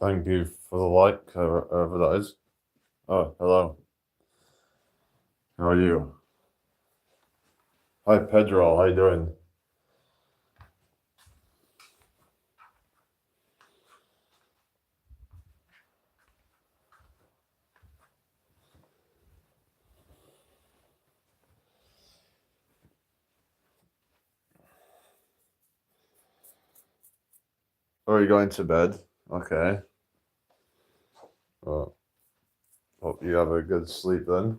Thank you for the like, whoever that is. Oh, hello. How are you? Hi, Pedro. How you doing? Oh, are you going to bed? Okay. Well, hope you have a good sleep then.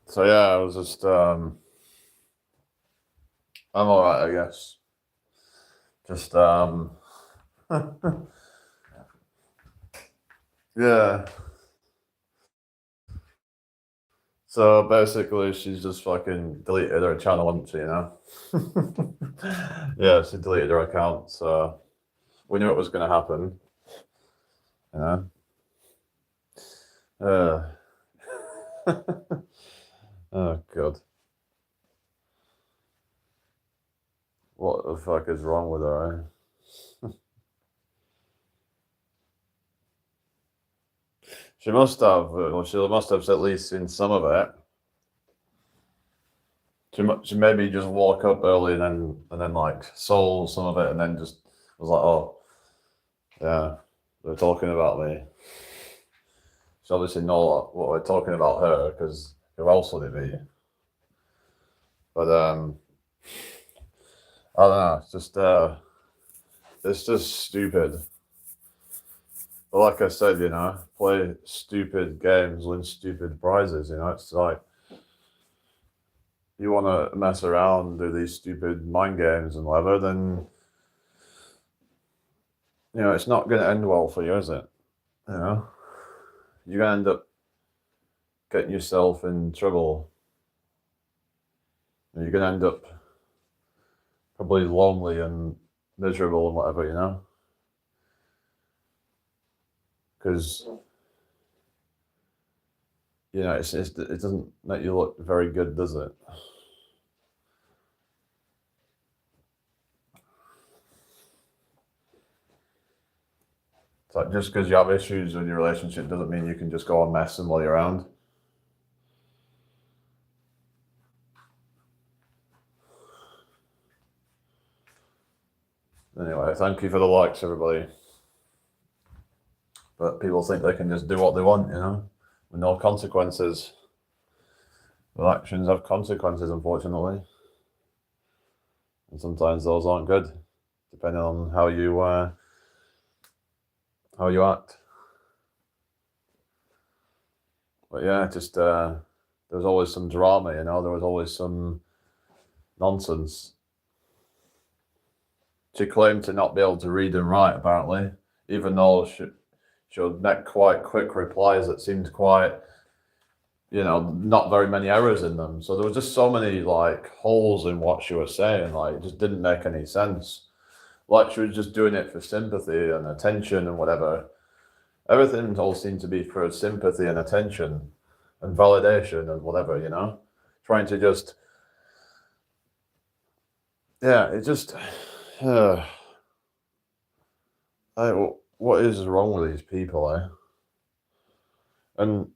So yeah, I was just I'm alright, I guess. Just yeah. So basically she's just fucking deleted her channel, hasn't she, you know? Yeah, she deleted her account, so we knew it was gonna happen, you know? Uh, oh god. What the fuck is wrong with her, eh? She must have, well, she must have at least seen some of it. She maybe just woke up early and then like saw some of it and then just was like, oh yeah, they're talking about me. She obviously know what we're talking about her because who else would it be? But I don't know. It's just stupid. But like I said, you know, play stupid games, win stupid prizes. You know, it's like you want to mess around, do these stupid mind games and whatever, then you know it's not going to end well for you, is it? You know, you're going to end up getting yourself in trouble. You're going to end up probably lonely and miserable and whatever, you know, because you know it doesn't make you look very good, does it? It's like just because you have issues with your relationship doesn't mean you can just go on messing while you're around. Anyway, thank you for the likes, everybody. But people think they can just do what they want, you know, with no consequences. Well, actions have consequences, unfortunately, and sometimes those aren't good, depending on how you act. But yeah, just there was always some drama, you know. There was always some nonsense. She claimed to not be able to read and write, apparently, even though she would make quite quick replies that seemed quite, you know, not very many errors in them. So there was just so many like holes in what she was saying, like it just didn't make any sense. Like she was just doing it for sympathy and attention and whatever. Everything all seemed to be for sympathy and attention and validation and whatever, you know? Trying to just, yeah, it just, uh, what is wrong with these people, eh? And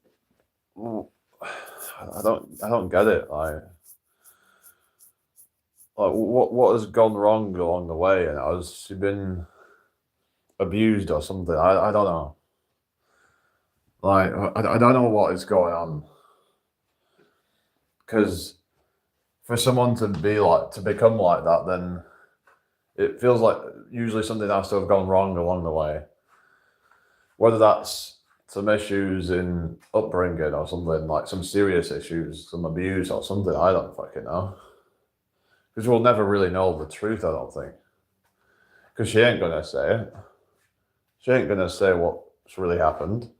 I don't get it. What has gone wrong along the way? And has she been abused or something? I don't know. Like I don't know what is going on because for someone to be like to become like that, then it feels like usually something has to have gone wrong along the way. Whether that's some issues in upbringing or something like some serious issues, some abuse or something. I don't fucking know because we'll never really know the truth. I don't think because she ain't gonna say it. She ain't gonna say what's really happened.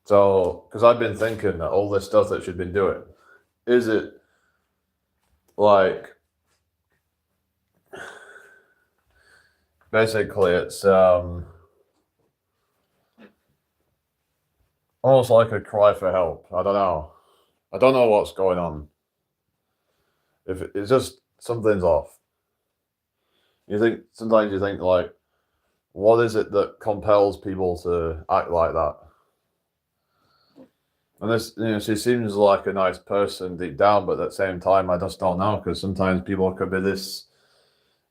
So, because I've been thinking that all this stuff that she's been doing, is it like basically it's almost like a cry for help. I don't know. I don't know what's going on. If it's just something's off. Sometimes you think like, what is it that compels people to act like that? And this, she seems like a nice person deep down, but at the same time, I just don't know, because sometimes people could be this,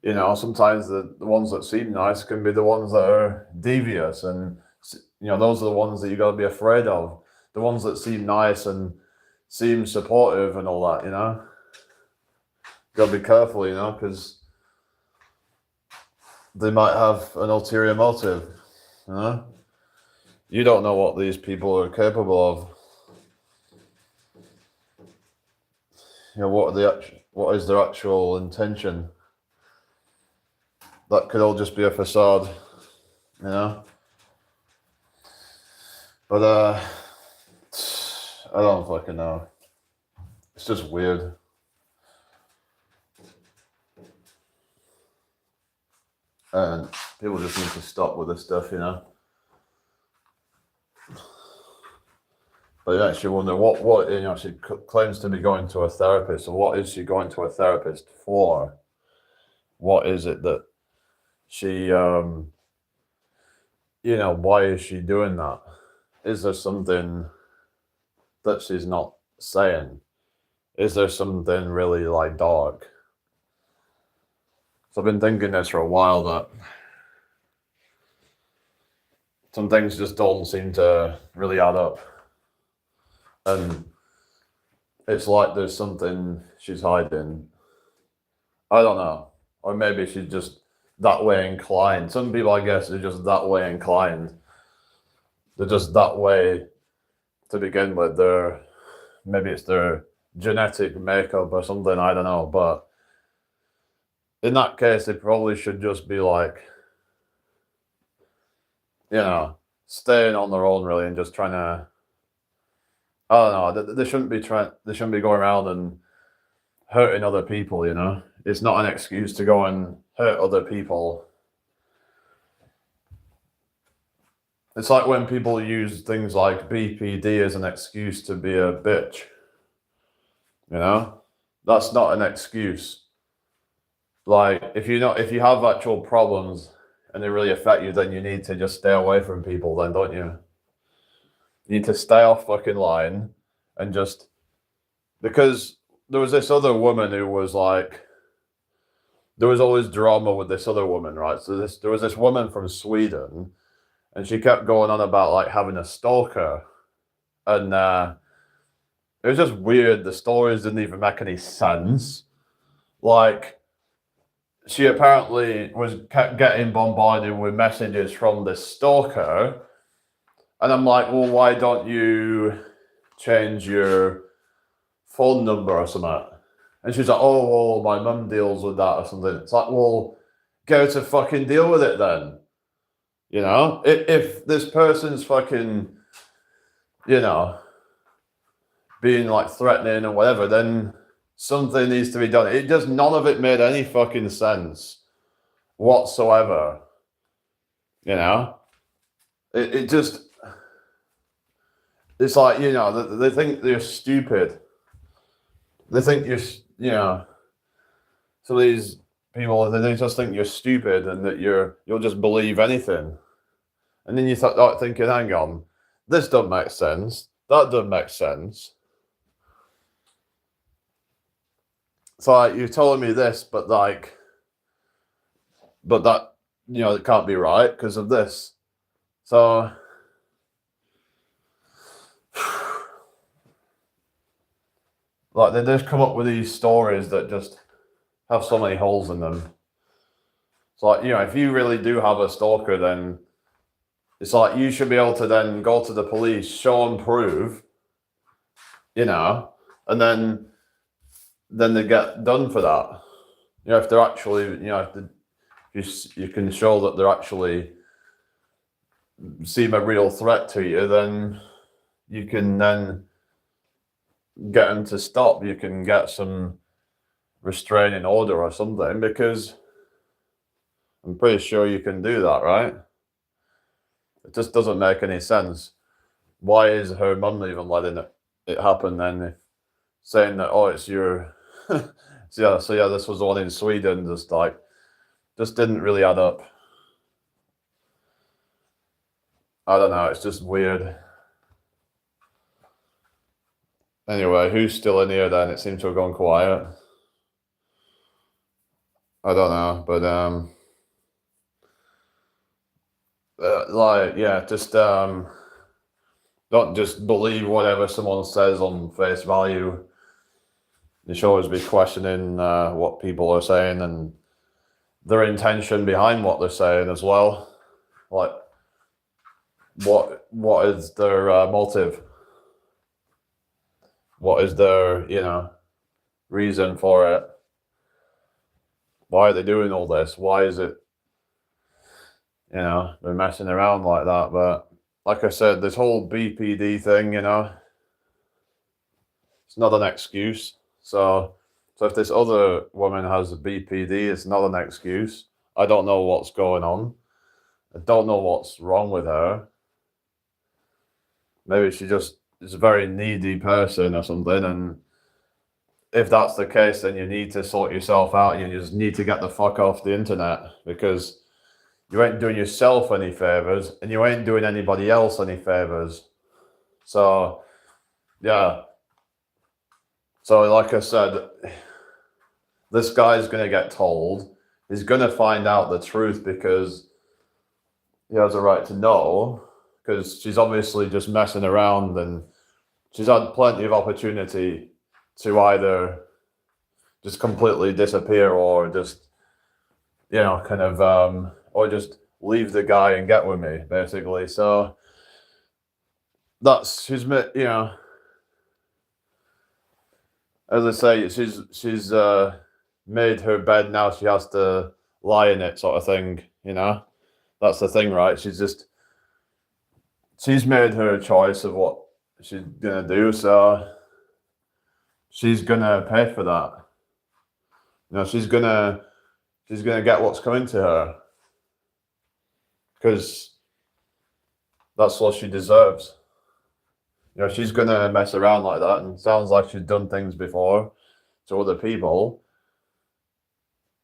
sometimes the ones that seem nice can be the ones that are devious, and those are the ones that you got to be afraid of. The ones that seem nice and seem supportive and all that, got to be careful, because they might have an ulterior motive, You don't know what these people are capable of. What is their actual intention? That could all just be a facade, But I don't fucking know. It's just weird. And people just need to stop with this stuff, But you actually wonder what she claims to be going to a therapist. So what is she going to a therapist for? What is it that she, why is she doing that? Is there something that she's not saying? Is there something really like dark? So I've been thinking this for a while, that some things just don't seem to really add up. And it's like there's something she's hiding. I don't know. Or maybe she's just that way inclined. Some people, I guess, are just that way inclined. They're just that way to begin with. Maybe it's their genetic makeup or something, I don't know. But in that case, they probably should just be like, staying on their own, really, and just trying to, I don't know. They shouldn't be going around and hurting other people. It's not an excuse to go and hurt other people. It's like when people use things like BPD as an excuse to be a bitch. That's not an excuse. Like, if you have actual problems and they really affect you, then you need to just stay away from people, then, don't you? You need to stay off fucking line, and just, because there was this other woman who was like, there was always drama with this other woman, right? So there was this woman from Sweden, and she kept going on about like having a stalker, and it was just weird. The stories didn't even make any sense. Like, she apparently kept getting bombarded with messages from this stalker. And I'm like, well, why don't you change your phone number or something? And she's like, oh, well, my mum deals with that or something. It's like, well, go to fucking deal with it then. If this person's fucking, being like threatening or whatever, then something needs to be done. None of it made any fucking sense whatsoever. It just, it's like, they think they're stupid. They think some of these people, they just think you're stupid and that you'll just believe anything. And then you start thinking, hang on, this doesn't make sense. That doesn't make sense. So like, you're telling me this, but that, it can't be right because of this. So like, they just come up with these stories that just have so many holes in them. It's like, if you really do have a stalker, then it's like you should be able to then go to the police, show and prove, and then they get done for that. If they're actually, if you can show that they're actually seem a real threat to you, then you can then get them to stop. You can get some restraining order or something, because I'm pretty sure you can do that, right? It just doesn't make any sense. Why is her mum even letting it happen then? Saying that, oh, it's your So yeah, this was the one in Sweden. Just didn't really add up. I don't know. It's just weird. Anyway, who's still in here then? It seems to have gone quiet. I don't know, but yeah, just don't just believe whatever someone says on face value. You should always be questioning what people are saying and their intention behind what they're saying as well. Like, what is their motive? What is their reason for it? Why are they doing all this? Why is it they're messing around like that? But like I said, this whole BPD thing, it's not an excuse. So if this other woman has a BPD, it's not an excuse. I don't know what's going on. I don't know what's wrong with her. Maybe she just is a very needy person or something. And if that's the case, then you need to sort yourself out. And you just need to get the fuck off the internet, because you ain't doing yourself any favors and you ain't doing anybody else any favors. So, yeah. So, like I said, this guy's going to get told. He's going to find out the truth because he has a right to know, because she's obviously just messing around and she's had plenty of opportunity to either just completely disappear or just, or just leave the guy and get with me, basically. So she's as I say, she's made her bed, now she has to lie in it, sort of thing. That's the thing, right? She's made her choice of what she's gonna do, so she's gonna pay for that. She's gonna get what's coming to her, because that's what she deserves. She's gonna mess around like that, and sounds like she's done things before to other people.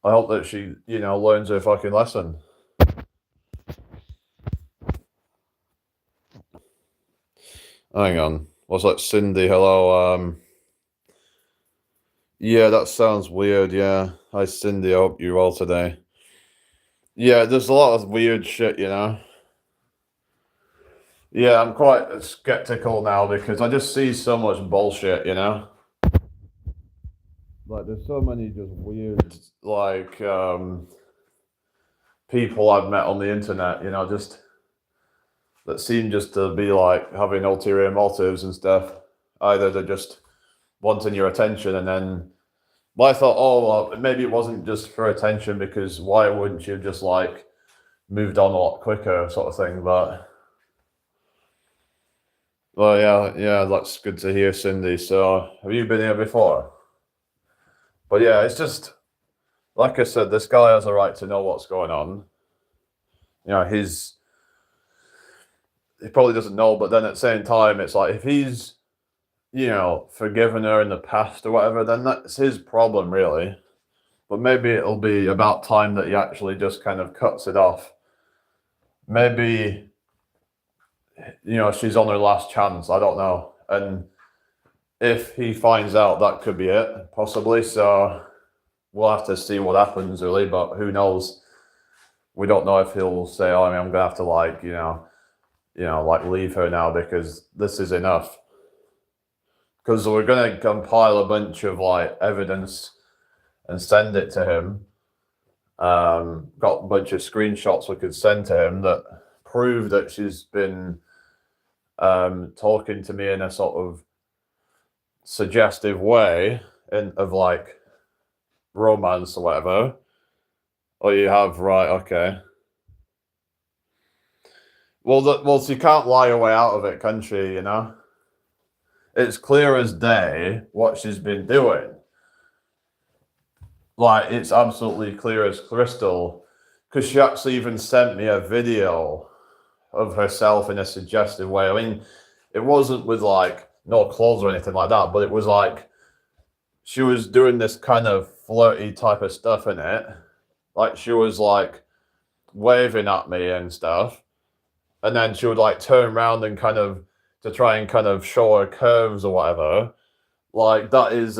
I hope that she, learns her fucking lesson. Hang on. What's that, Cindy? Hello. Yeah, that sounds weird. Yeah. Hi, Cindy. I hope you're well today. Yeah, there's a lot of weird shit, Yeah, I'm quite skeptical now because I just see so much bullshit, Like, there's so many just weird, people I've met on the internet, just that seem just to be like having ulterior motives and stuff. Either they're just wanting your attention, and then, well, I thought, oh, well, maybe it wasn't just for attention, because why wouldn't you have just moved on a lot quicker, sort of thing. But, well, yeah, that's good to hear, Cindy. So, have you been here before? But yeah, it's just, like I said, this guy has a right to know what's going on. He probably doesn't know, but then at the same time, it's like, if he's, forgiven her in the past or whatever, then that's his problem, really. But maybe it'll be about time that he actually just kind of cuts it off. Maybe, she's on her last chance. I don't know. And if he finds out, that could be it, possibly. So we'll have to see what happens, really. But who knows? We don't know if he'll say, oh, I'm going to have to, leave her now because this is enough. Because we're going to compile a bunch of, evidence and send it to him. Got a bunch of screenshots we could send to him that prove that she's been talking to me in a sort of suggestive way of romance or whatever. Oh, you have, right? Okay. Well, she can't lie her way out of it, can she? It's clear as day what she's been doing. It's absolutely clear as crystal, because she actually even sent me a video of herself in a suggestive way. I mean, it wasn't with no clothes or anything like that, but it was she was doing this kind of flirty type of stuff in it. Like she was like waving at me and stuff. And then she would like turn around and kind of to try and kind of show her curves or whatever. Like that is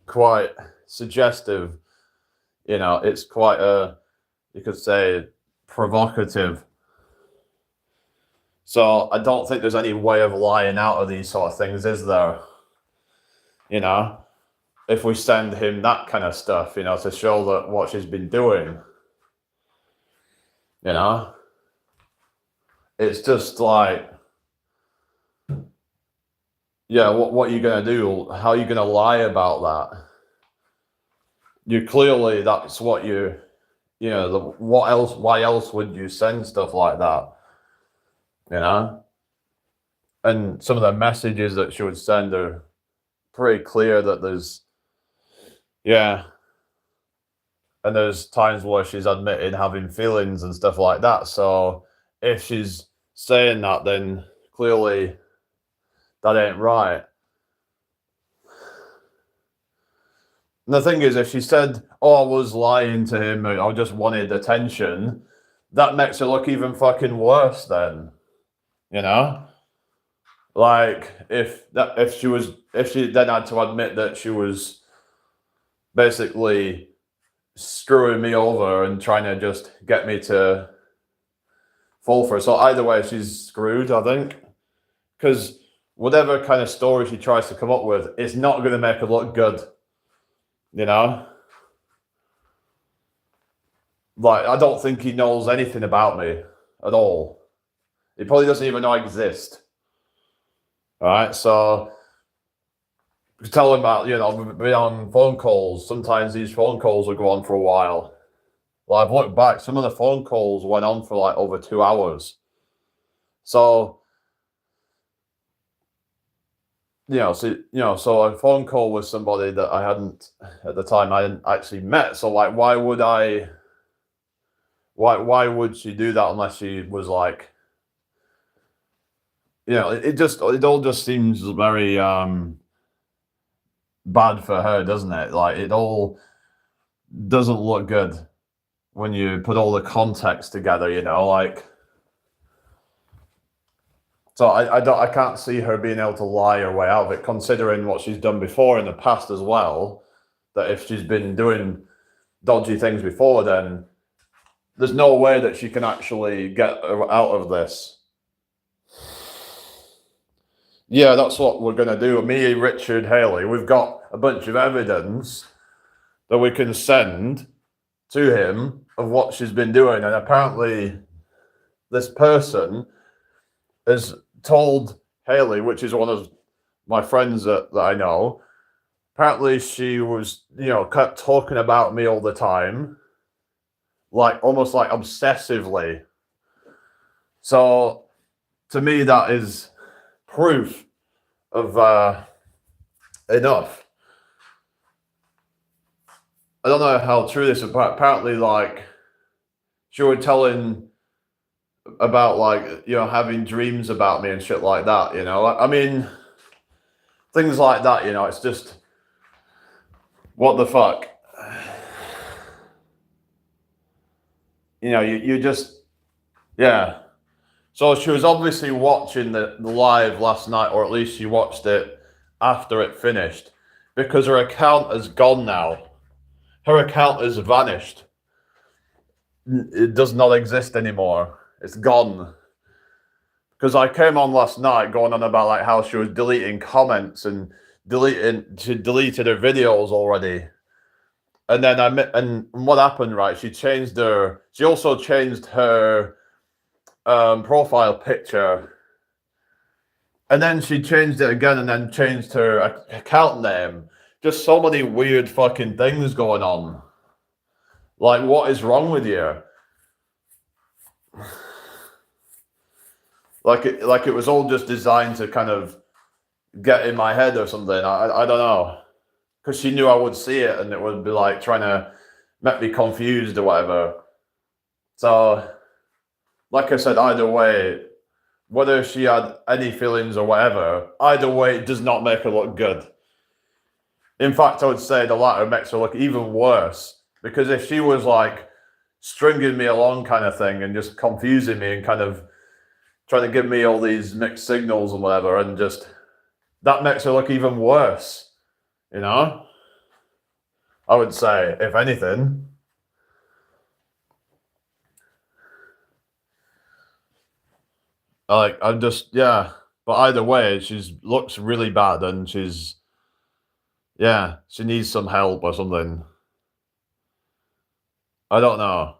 quite suggestive. You know, it's quite you could say provocative. So I don't think there's any way of lying out of these sort of things, is there? You know, if we send him that kind of stuff, you know, to show that what she's been doing, you know, it's just like, yeah, what are you gonna do? How are you gonna lie about that? You clearly that's what you know. What else? Why else would you send stuff like that? You know, and some of the messages that she would send are pretty clear that there's, yeah, and there's times where she's admitted having feelings and stuff like that. So if she's saying that, then clearly that ain't right. And the thing is, if she said, "Oh, I was lying to him, I just wanted attention," that makes it look even fucking worse. Then, you know, like if she then had to admit that she was basically screwing me over and trying to just get me to fall for it. So either way, she's screwed, I think, because whatever kind of story she tries to come up with, it's not going to make her look good. You know, like I don't think he knows anything about me at all. He probably doesn't even know I exist. All right, so tell him about, you know, be on phone calls. Sometimes these phone calls will go on for a while. Well, I've looked back, some of the phone calls went on for like over 2 hours. So, so a phone call with somebody that I hadn't at the time I hadn't actually met. So like why would she do that unless she was like, you know, it all just seems very bad for her, doesn't it? Like it all doesn't look good when you put all the context together, you know, like. So I can't see her being able to lie her way out of it, considering what she's done before in the past as well. That if she's been doing dodgy things before, then there's no way that she can actually get out of this. Yeah, that's what we're going to do. Me, Richard, Haley, we've got a bunch of evidence that we can send to him of what she's been doing. And apparently this person has told Haley, which is one of my friends that I know, apparently she was, you know, kept talking about me all the time, like almost like obsessively. So to me, that is proof of enough. I don't know how true this is, but apparently, like, she was telling about, like, you know, having dreams about me and shit like that, you know? I mean, things like that, you know, it's just, what the fuck? You know, you just, yeah. So she was obviously watching the live last night, or at least she watched it after it finished, because her account has gone now. Her account has vanished. It does not exist anymore. It's gone. Because I came on last night going on about like how she was deleting comments and she deleted her videos already. And then and what happened, right? She also changed her profile picture. And then she changed it again and then changed her account name. Just so many weird fucking things going on. Like, what is wrong with you? Like it was all just designed to kind of get in my head or something. I don't know. Because she knew I would see it and it would be like trying to make me confused or whatever. So, like I said, either way, whether she had any feelings or whatever, either way, it does not make her look good. In fact, I would say the latter makes her look even worse, because if she was like stringing me along kind of thing and just confusing me and kind of trying to give me all these mixed signals and whatever, and just that makes her look even worse, you know? I would say, if anything. Like, I'm just, yeah. But either way, she's looks really bad, and she's, yeah, she needs some help or something. I don't know.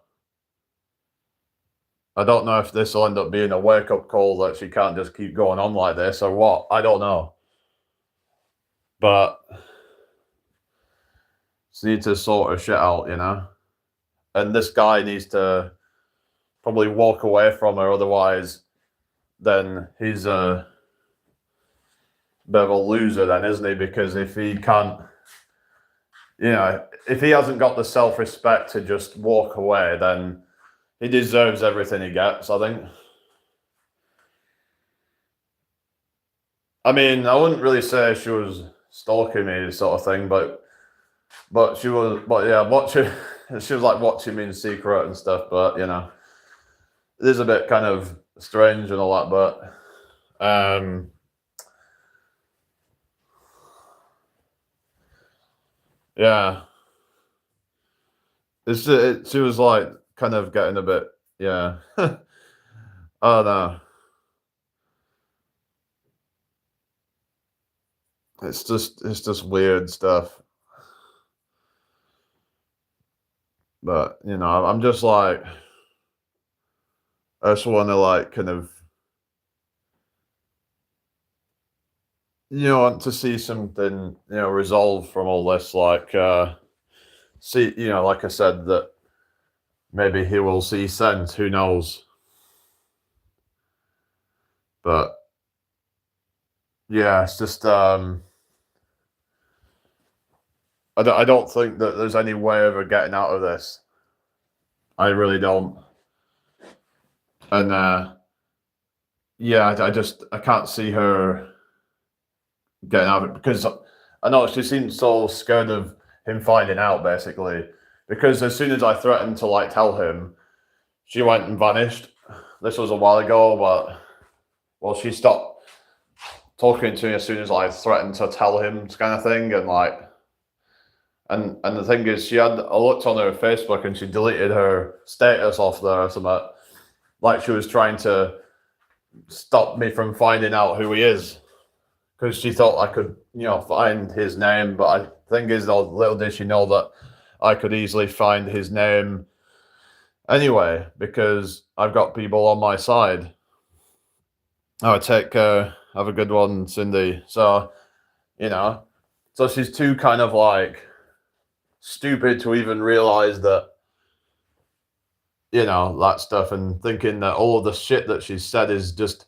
I don't know if this will end up being a wake up call that she can't just keep going on like this or what. I don't know. But she needs to sort her shit out, you know? And this guy needs to probably walk away from her, otherwise, then he's a bit of a loser, then, isn't he? Because if he can't, you know, if he hasn't got the self respect to just walk away, then he deserves everything he gets, I think. I mean, I wouldn't really say she was stalking me, sort of thing, but she was, but yeah, watching. She was like watching me in secret and stuff. But you know, it is a bit kind of strange and all that. But yeah, she was like kind of getting a bit, yeah. I don't know. It's just weird stuff. But you know, I'm just like, I just want to like kind of, you know, want to see something, you know, resolved from all this. Like, see, you know, like I said, that maybe he will see sense. Who knows? But yeah, it's just, I don't think that there's any way of her getting out of this. I really don't. And yeah, I can't see her getting out of it, because I know she seems so scared of him finding out, basically. Because as soon as I threatened to like tell him, she went and vanished. This was a while ago, but well, she stopped talking to me as soon as I threatened to tell him, kind of thing, and like. And the thing is, I looked on her Facebook and she deleted her status off there or something, like she was trying to stop me from finding out who he is, because she thought I could, you know, find his name. But I think is, though, little did she know that I could easily find his name anyway, because I've got people on my side. Oh, take care. Have a good one, Cindy. So, you know, so she's too kind of like stupid to even realize that, you know, that stuff, and thinking that all of the shit that she's said is just,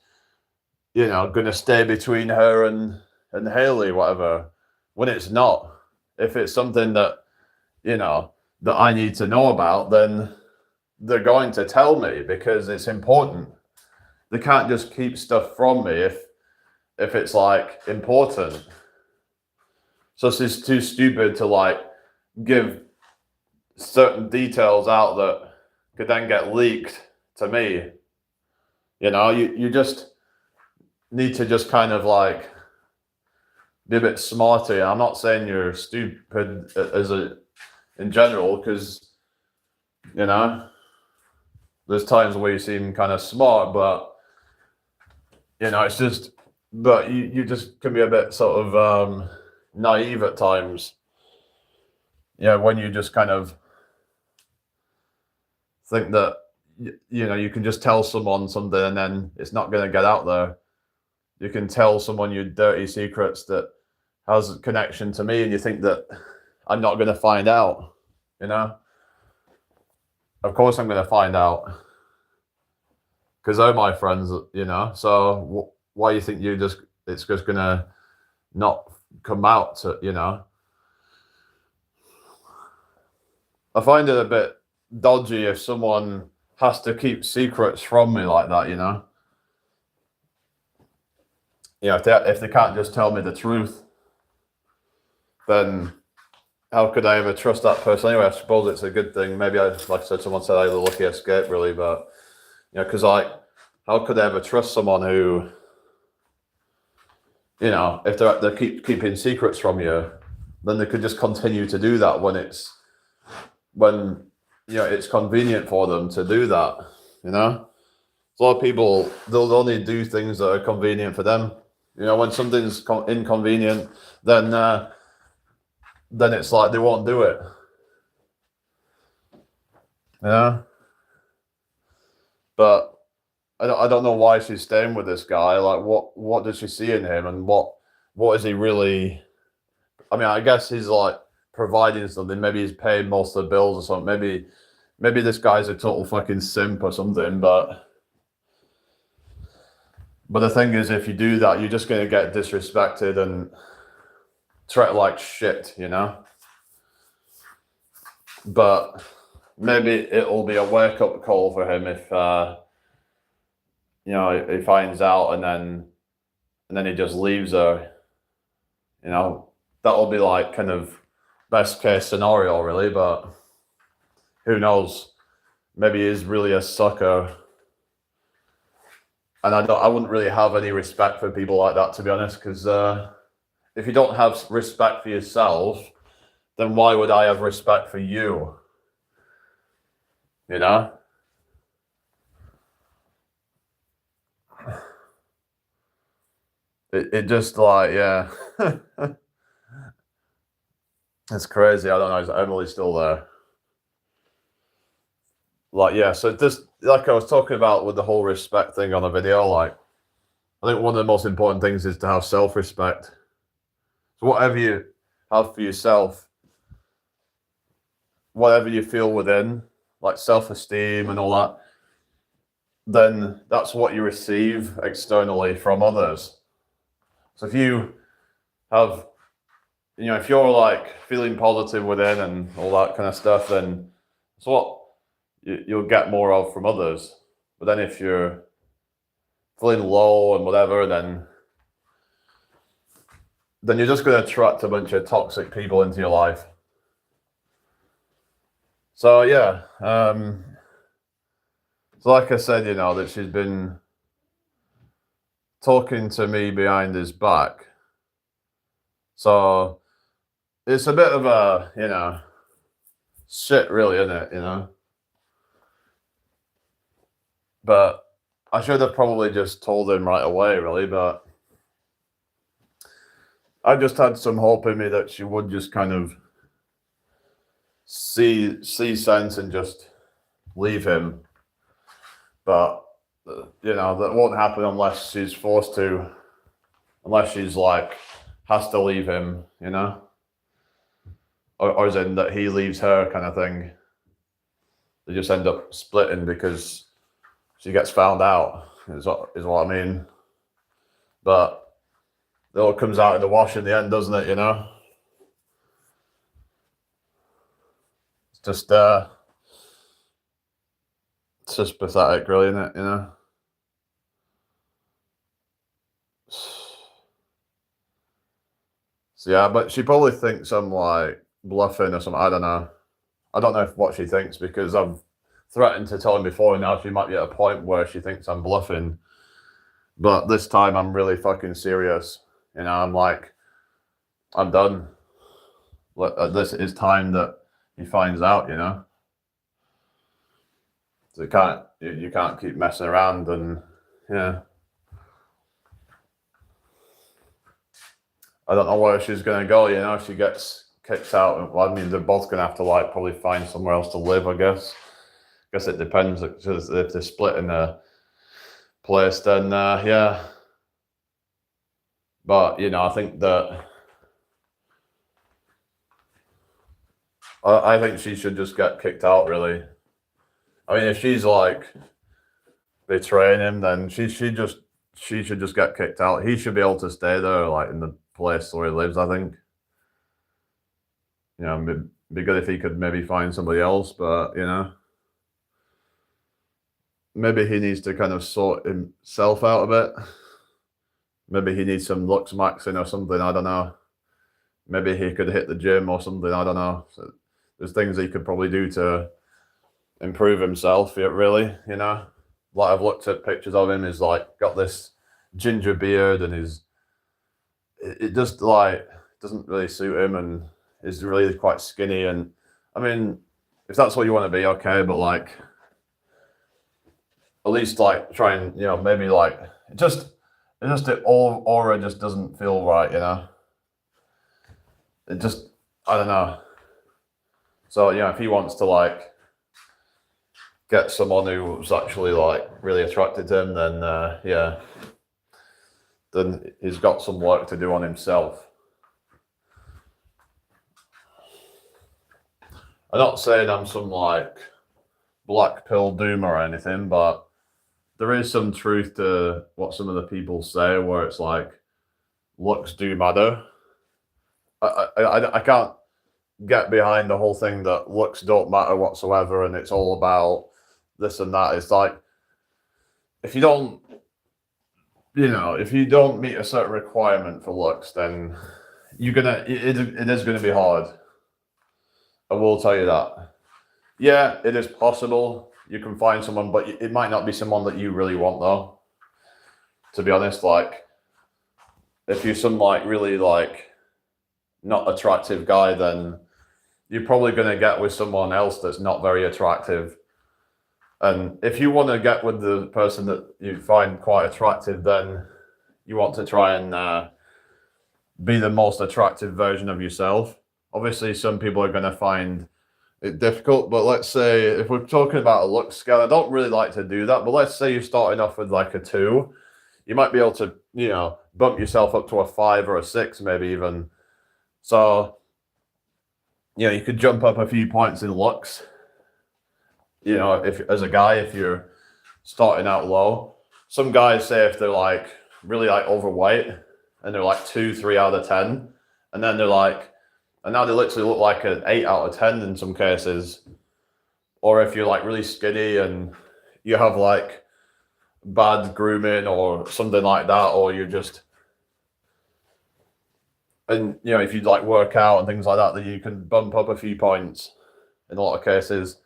you know, going to stay between her and Haley, whatever, when it's not. If it's something that, you know, that I need to know about, then they're going to tell me, because it's important. They can't just keep stuff from me if it's like important. So she's too stupid to like give certain details out that could then get leaked to me. You know, you just need to just kind of like be a bit smarter. I'm not saying you're stupid in general, because, you know, there's times where you seem kind of smart, but, you know, it's just, but you just can be a bit sort of naive at times. Yeah, when you just kind of think that, you know, you can just tell someone something and then it's not going to get out there. You can tell someone your dirty secrets that has a connection to me, and you think that I'm not going to find out, you know? Of course I'm going to find out, because they're my friends, you know? So why do you think it's just going to not come out, to, you know? I find it a bit dodgy if someone has to keep secrets from me like that, you know? Yeah, if they can't just tell me the truth. then how could I ever trust that person anyway? I suppose it's a good thing. Maybe like I said, someone said I had a lucky escape, really, but because like, how could I ever trust someone who, if they're keeping secrets from you, then they could just continue to do that when it's convenient for them to do that. A lot of people, they'll only do things that are convenient for them. When something's inconvenient, then it's like they won't do it. But I don't know why she's staying with this guy. Like, what does she see in him, and what is he really? I mean, I guess he's like providing something. Maybe he's paying most of the bills or something. Maybe this guy's a total fucking simp or something. But the thing is, if you do that, you're just gonna get disrespected and treated like shit, But maybe it'll be a wake-up call for him if he finds out and then he just leaves her. That'll be like kind of best case scenario, really. But who knows? Maybe he's really a sucker. And I wouldn't really have any respect for people like that, to be honest, because if you don't have respect for yourself, then why would I have respect for you? It just like, yeah. It's crazy. I don't know. Is Emily still there? Like, yeah. So just like I was talking about with the whole respect thing on the video, like, I think one of the most important things is to have self-respect. So whatever you have for yourself, whatever you feel within, like self-esteem and all that, then that's what you receive externally from others. So if you have, if you're like feeling positive within and all that kind of stuff, then it's what you'll get more of from others. But then if you're feeling low and whatever, then you're just going to attract a bunch of toxic people into your life. So yeah, so like I said, that she's been talking to me behind his back. So it's a bit of a, shit, really, isn't it? But I should have probably just told him right away, really. But I just had some hope in me that she would just kind of see sense and just leave him. But that won't happen unless she's forced to, unless she's like has to leave him, or as in that he leaves her, kind of thing. They just end up splitting because she gets found out, is what I mean. But it all comes out in the wash in the end, doesn't it? It's just pathetic, really, isn't it? So yeah, but she probably thinks I'm like bluffing or something. I don't know. I don't know what she thinks, because I've threatened to tell him before, and now she might be at a point where she thinks I'm bluffing. But this time I'm really fucking serious. I'm like, I'm done. This is time that he finds out, So you can't keep messing around, and yeah. I don't know where she's gonna go, if she gets kicked out. Well, I mean, they're both gonna have to like probably find somewhere else to live, I guess. I guess it depends. Because if they're splitting a place, then yeah. But I think that I think she should just get kicked out, really. I mean, if she's like betraying him, then she should just get kicked out. He should be able to stay there, like in the place where he lives, I think. It'd be good if he could maybe find somebody else, but maybe he needs to kind of sort himself out a bit. Maybe he needs some Lux Maxing or something, I don't know. maybe he could hit the gym or something. I don't know. So there's things he could probably do to improve himself. Yeah, really, you know. Like I've looked at pictures of him. He's like got this ginger beard, and it just like doesn't really suit him, and is really quite skinny. And I mean, if that's what you want to be, okay, but like at least like try and maybe like it all aura just doesn't feel right, you know. It just I don't know. So if he wants to like get someone who's actually like really attracted to him, then then he's got some work to do on himself. I'm not saying I'm some like black pill doom or anything, but there is some truth to what some of the people say, where it's like looks do matter. I can't get behind the whole thing that looks don't matter whatsoever, and it's all about this and that. It's like if you don't meet a certain requirement for looks, then it is gonna be hard. I will tell you that. Yeah, it is possible you can find someone, but it might not be someone that you really want, though. To be honest, like if you're some like really like not attractive guy, then you're probably gonna get with someone else that's not very attractive. And if you want to get with the person that you find quite attractive, then you want to try and be the most attractive version of yourself. Obviously, some people are going to find it difficult, but let's say if we're talking about a look scale, I don't really like to do that, but let's say you're starting off with like a 2, you might be able to, bump yourself up to a 5 or a 6, maybe even. So, you could jump up a few points in looks. If as a guy, if you're starting out low, some guys say if they're like really like overweight and they're like 2, 3 out of 10, and then they're like, and now they literally look like an 8 out of 10 in some cases. Or if you're like really skinny and you have like bad grooming or something like that, or you're just, and if you like work out and things like that, then you can bump up a few points in a lot of cases.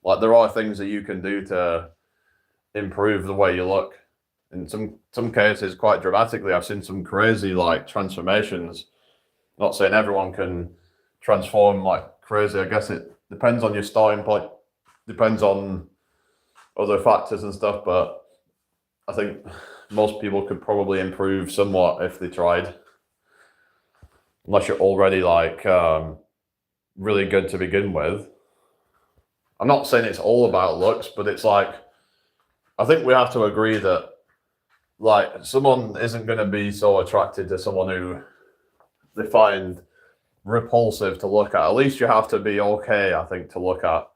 Like there are things that you can do to improve the way you look. In some cases, quite dramatically. I've seen some crazy like transformations. Not saying everyone can transform like crazy. I guess it depends on your starting point, depends on other factors and stuff. But I think most people could probably improve somewhat if they tried. Unless you're already like really good to begin with. I'm not saying it's all about looks, but it's like I think we have to agree that like someone isn't going to be so attracted to someone who they find repulsive to look at. At least you have to be okay, I think, to look at.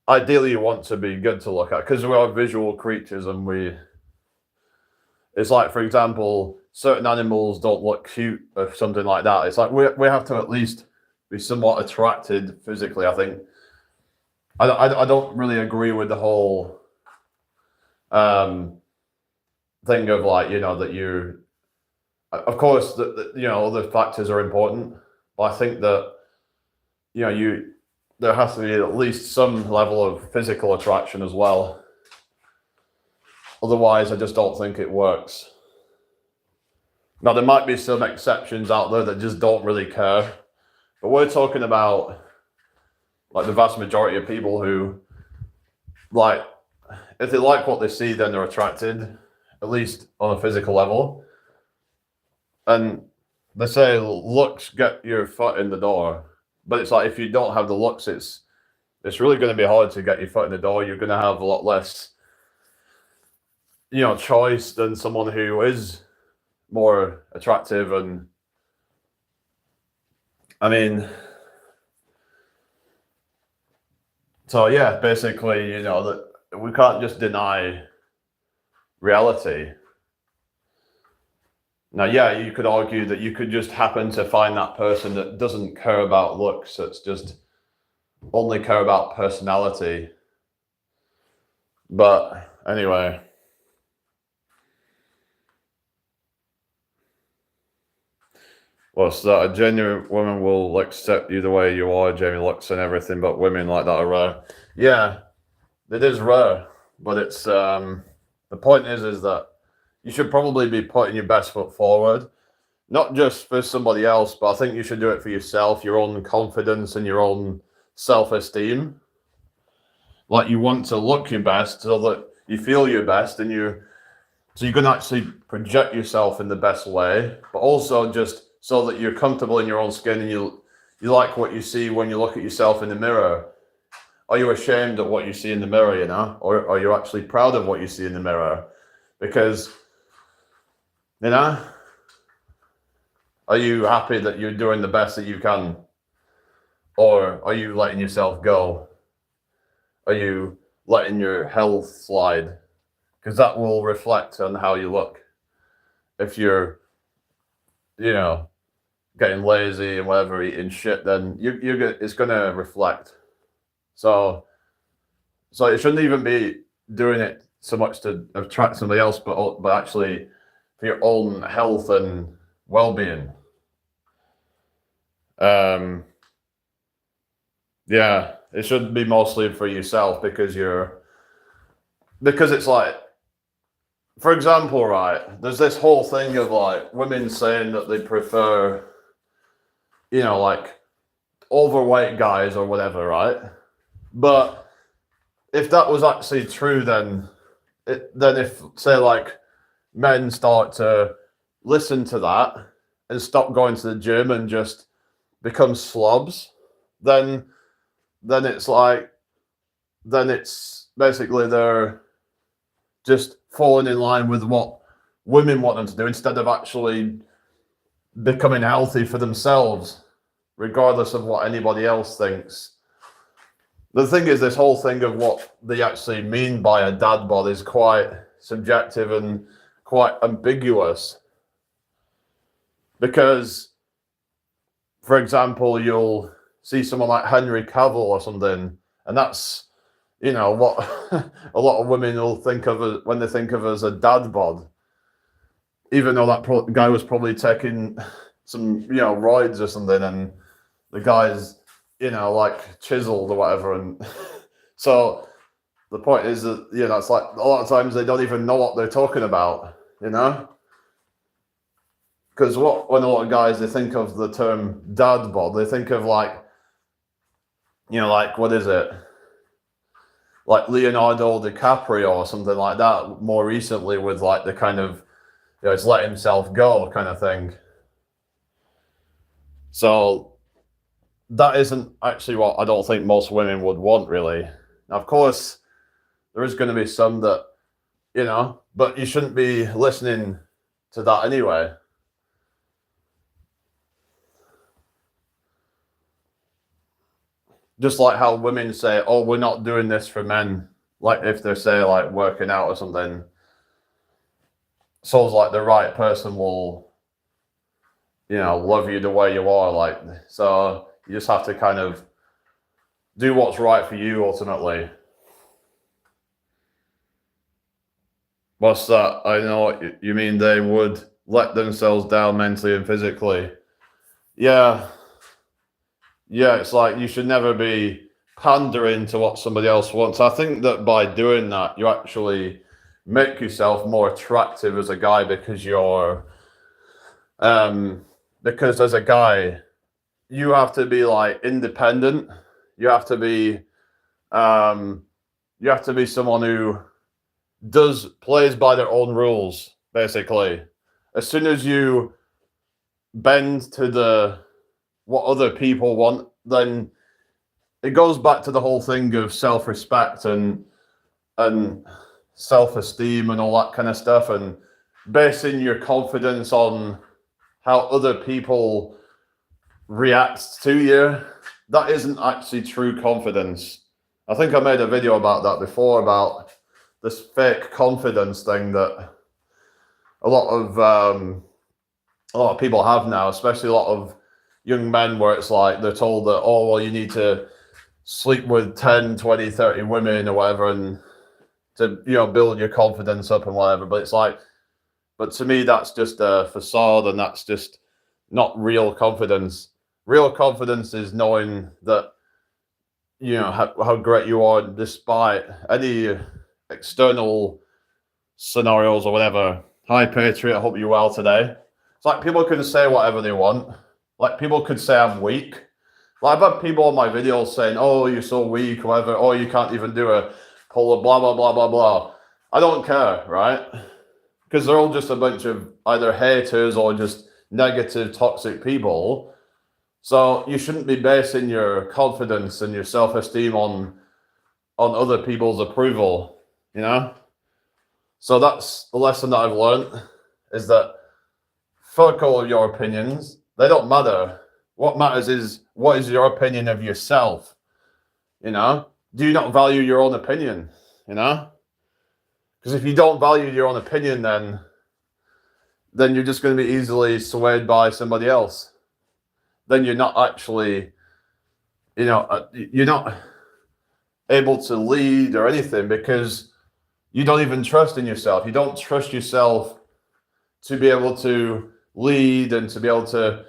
Ideally, you want to be good to look at because we are visual creatures, and it's like, for example, certain animals don't look cute or something like that. It's like we have to at least be somewhat attracted physically, I think. I don't really agree with the whole thing of like that you, of course that other factors are important, but I think that there has to be at least some level of physical attraction as well. Otherwise, I just don't think it works. Now there might be some exceptions out there that just don't really care, but we're talking about like the vast majority of people who like if they like what they see, then they're attracted, at least on a physical level. And they say looks get your foot in the door, but it's like if you don't have the looks, it's really going to be hard to get your foot in the door. You're going to have a lot less, choice than someone who is more attractive. And I mean, so yeah, basically, that we can't just deny reality. Now, yeah, you could argue that you could just happen to find that person that doesn't care about looks, that's just only care about personality. But anyway, Well, so that a genuine woman will accept you the way you are, Jamie looks and everything, but women like that are rare. Yeah, it is rare, but it's the point is that you should probably be putting your best foot forward, not just for somebody else, but I think you should do it for yourself, your own confidence and your own self-esteem. Like you want to look your best so that you feel your best, and you can actually project yourself in the best way, but also just so that you're comfortable in your own skin and you like what you see when you look at yourself in the mirror. Are you ashamed of what you see in the mirror, you know? Or are you actually proud of what you see in the mirror? Because, you know, are you happy that you're doing the best that you can? Or are you letting yourself go? Are you letting your health slide? Because that will reflect on how you look. If you're, you know, getting lazy and whatever, eating shit, then it's going to reflect. So it shouldn't even be doing it so much to attract somebody else, but actually for your own health and well-being. Yeah, it should be mostly for yourself because it's like, for example, right, there's this whole thing of like women saying that they prefer, you know, like overweight guys or whatever, right? But if that was actually true, then if, say, like men start to listen to that and stop going to the gym and just become slobs, then it's like, then it's basically they're just falling in line with what women want them to do instead of actually becoming healthy for themselves, regardless of what anybody else thinks. The thing is, this whole thing of what they actually mean by a dad bod is quite subjective and quite ambiguous. Because, for example, you'll see someone like Henry Cavill or something, and that's, you know, what a lot of women will think of when they think of as a dad bod. Even though that guy was probably taking some, you know, roids or something, and the guy's, you know, like chiseled or whatever. And so the point is that, you know, it's like a lot of times they don't even know what they're talking about, you know? Because when a lot of guys, they think of the term dad bod, they think of like, you know, like, what is it? Like Leonardo DiCaprio or something like that, more recently, with like the kind of, you know, it's let himself go kind of thing. So that isn't actually what I don't think most women would want, really. Now, of course, there is going to be some that, you know, but you shouldn't be listening to that anyway. Just like how women say, oh, we're not doing this for men. Like if they say like working out or something. So it's like the right person will, you know, love you the way you are. Like, so you just have to kind of do what's right for you ultimately. What's that? I know what you mean. They would let themselves down mentally and physically. Yeah. Yeah, it's like you should never be pandering to what somebody else wants. I think that by doing that, you actually make yourself more attractive as a guy because because as a guy, you have to be like independent. You have to be someone who plays by their own rules, basically. As soon as you bend to what other people want, then it goes back to the whole thing of self-respect and self-esteem and all that kind of stuff, and basing your confidence on how other people react to you. That isn't actually true confidence. I think I made a video about that before, about this fake confidence thing that a lot of people have now, especially a lot of young men, where it's like they're told that, oh, well, you need to sleep with 10, 20, 30 women or whatever, and to, you know, build your confidence up and whatever. But it's like, but to me, that's just a facade, and that's just not real confidence. Real confidence is knowing that how great you are despite any external scenarios or whatever. Hi, Patriot. I hope you're well today. It's like people can say whatever they want. Like people could say I'm weak. Like I've had people on my videos saying, "Oh, you're so weak," or whatever. "Oh, you can't even do a pull," blah blah blah blah blah. I don't care, right? Because they're all just a bunch of either haters or just negative, toxic people. So you shouldn't be basing your confidence and your self-esteem on other people's approval, you know? So that's the lesson that I've learned, is that fuck all of your opinions. They don't matter. What matters is, what is your opinion of yourself? You know? Do you not value your own opinion? You know? Because if you don't value your own opinion, then you're just going to be easily swayed by somebody else. Then you're not actually, you're not able to lead or anything, because you don't even trust in yourself. You don't trust yourself to be able to lead and to be able to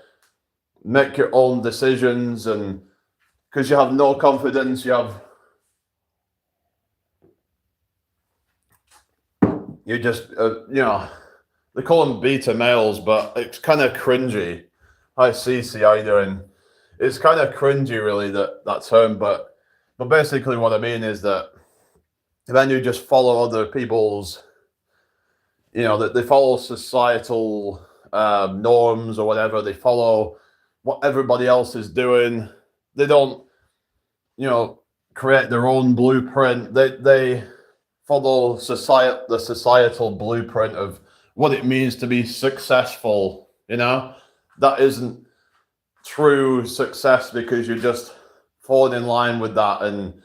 make your own decisions, and because you have no confidence, you're just, they call them beta males, but it's kind of cringy. Hi, Cece, how you doing? It's kind of cringy, really, that term, but basically what I mean is that then you just follow other people's, that they follow societal norms or whatever. They follow what everybody else is doing. They don't, create their own blueprint. They follow the societal blueprint of what it means to be successful. That isn't true success, because you're just falling in line with that and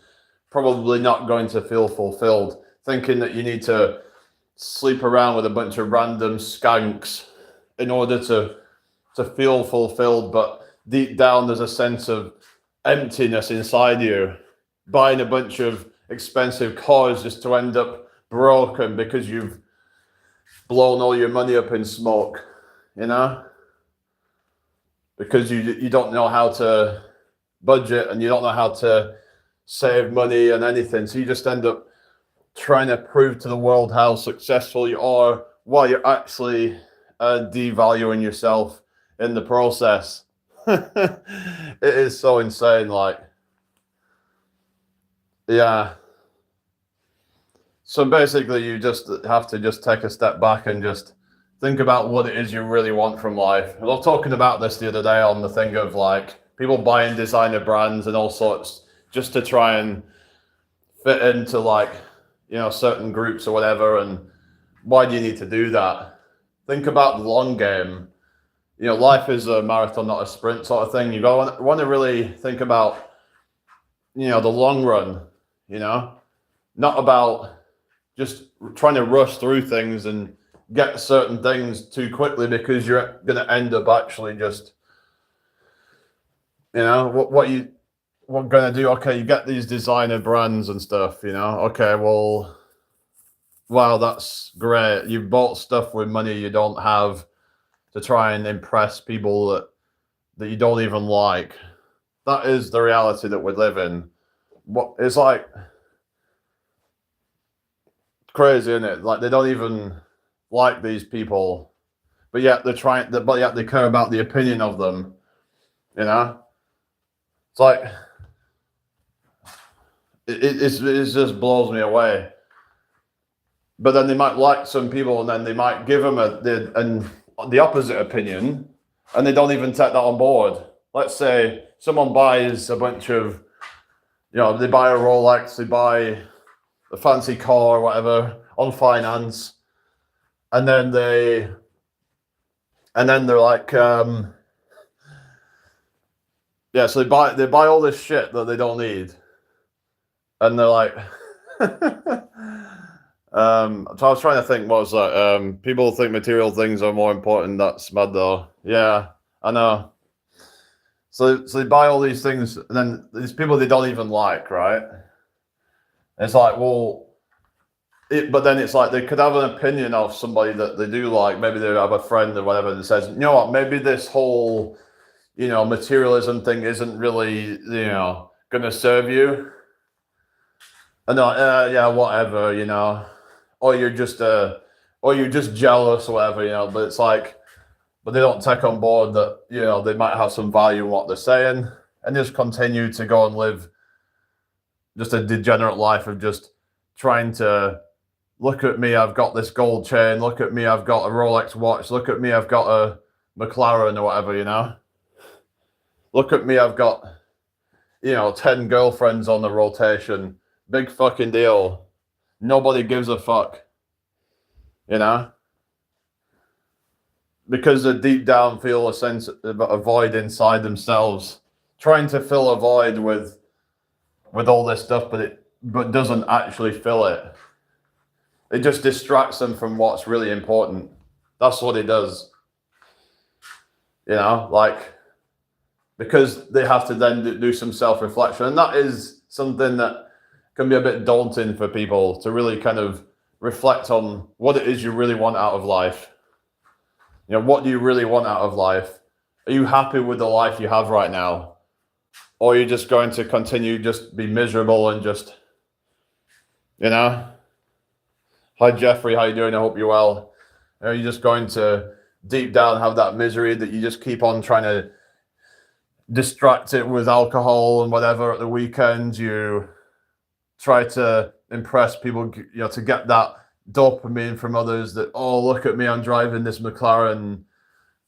probably not going to feel fulfilled, thinking that you need to sleep around with a bunch of random skanks in order to feel fulfilled. But deep down, there's a sense of emptiness inside you, buying a bunch of expensive cars just to end up broken because you've blown all your money up in smoke, because you don't know how to budget and you don't know how to save money and anything. So you just end up trying to prove to the world how successful you are, while you're actually devaluing yourself in the process. It is so insane. Yeah. So basically, you just have to just take a step back and just think about what it is you really want from life. I was talking about this the other day on the thing of people buying designer brands and all sorts just to try and fit into certain groups or whatever. And why do you need to do that? Think about the long game. Life is a marathon, not a sprint sort of thing. You want to really think about, the long run, not about just trying to rush through things and get certain things too quickly, because you're going to end up actually just, what going to do. Okay, you get these designer brands and stuff, okay, well, wow, that's great. You bought stuff with money you don't have to try and impress people that you don't even like. That is the reality that we live in. It's crazy, isn't it? They don't even like these people, but yet they care about the opinion of them. It's it just blows me away. But then they might like some people, and then they might give them the opposite opinion, and they don't even take that on board. Let's say someone buys a bunch of, they buy a Rolex, they buy a fancy car or whatever on finance, and then they're like, yeah, so they buy all this shit that they don't need, and they're like, so I was trying to think, what was that? People think material things are more important. That's mad though. Yeah, I know. So they buy all these things, and then these people they don't even like, right? And it's like, well, but then it's like they could have an opinion of somebody that they do like. Maybe they have a friend or whatever that says, you know what, maybe this whole, materialism thing isn't really, going to serve you. And they're like, yeah, whatever, or you're just jealous or whatever, but it's like, but they don't take on board that, they might have some value in what they're saying, and just continue to go and live just a degenerate life of just trying to, look at me, I've got this gold chain, look at me, I've got a Rolex watch, look at me, I've got a McLaren or whatever, look at me, I've got, 10 girlfriends on the rotation, big fucking deal, nobody gives a fuck, because they deep down feel a sense of a void inside themselves, trying to fill a void with all this stuff, but doesn't actually fill it. It just distracts them from what's really important. That's what it does. Because they have to then do some self-reflection. And that is something that can be a bit daunting for people, to really kind of reflect on what it is you really want out of life. What do you really want out of life? Are you happy with the life you have right now? Or are you just going to continue just be miserable and just, Hi, Jeffrey, how you doing? I hope you're well. Are you just going to deep down have that misery that you just keep on trying to distract it with alcohol and whatever at the weekend? You try to impress people, to get that dopamine from others that, oh, look at me, I'm driving this McLaren.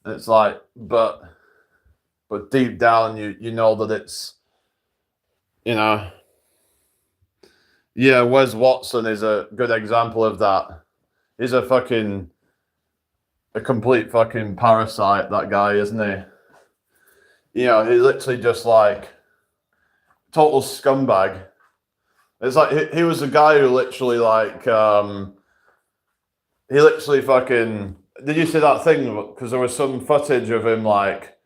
And it's like, but deep down, you know that it's, yeah, Wes Watson is a good example of that. He's a complete fucking parasite, that guy, isn't he? He literally just like total scumbag. It's like he was a guy who literally like he literally fucking, did you see that thing? Because there was some footage of him like,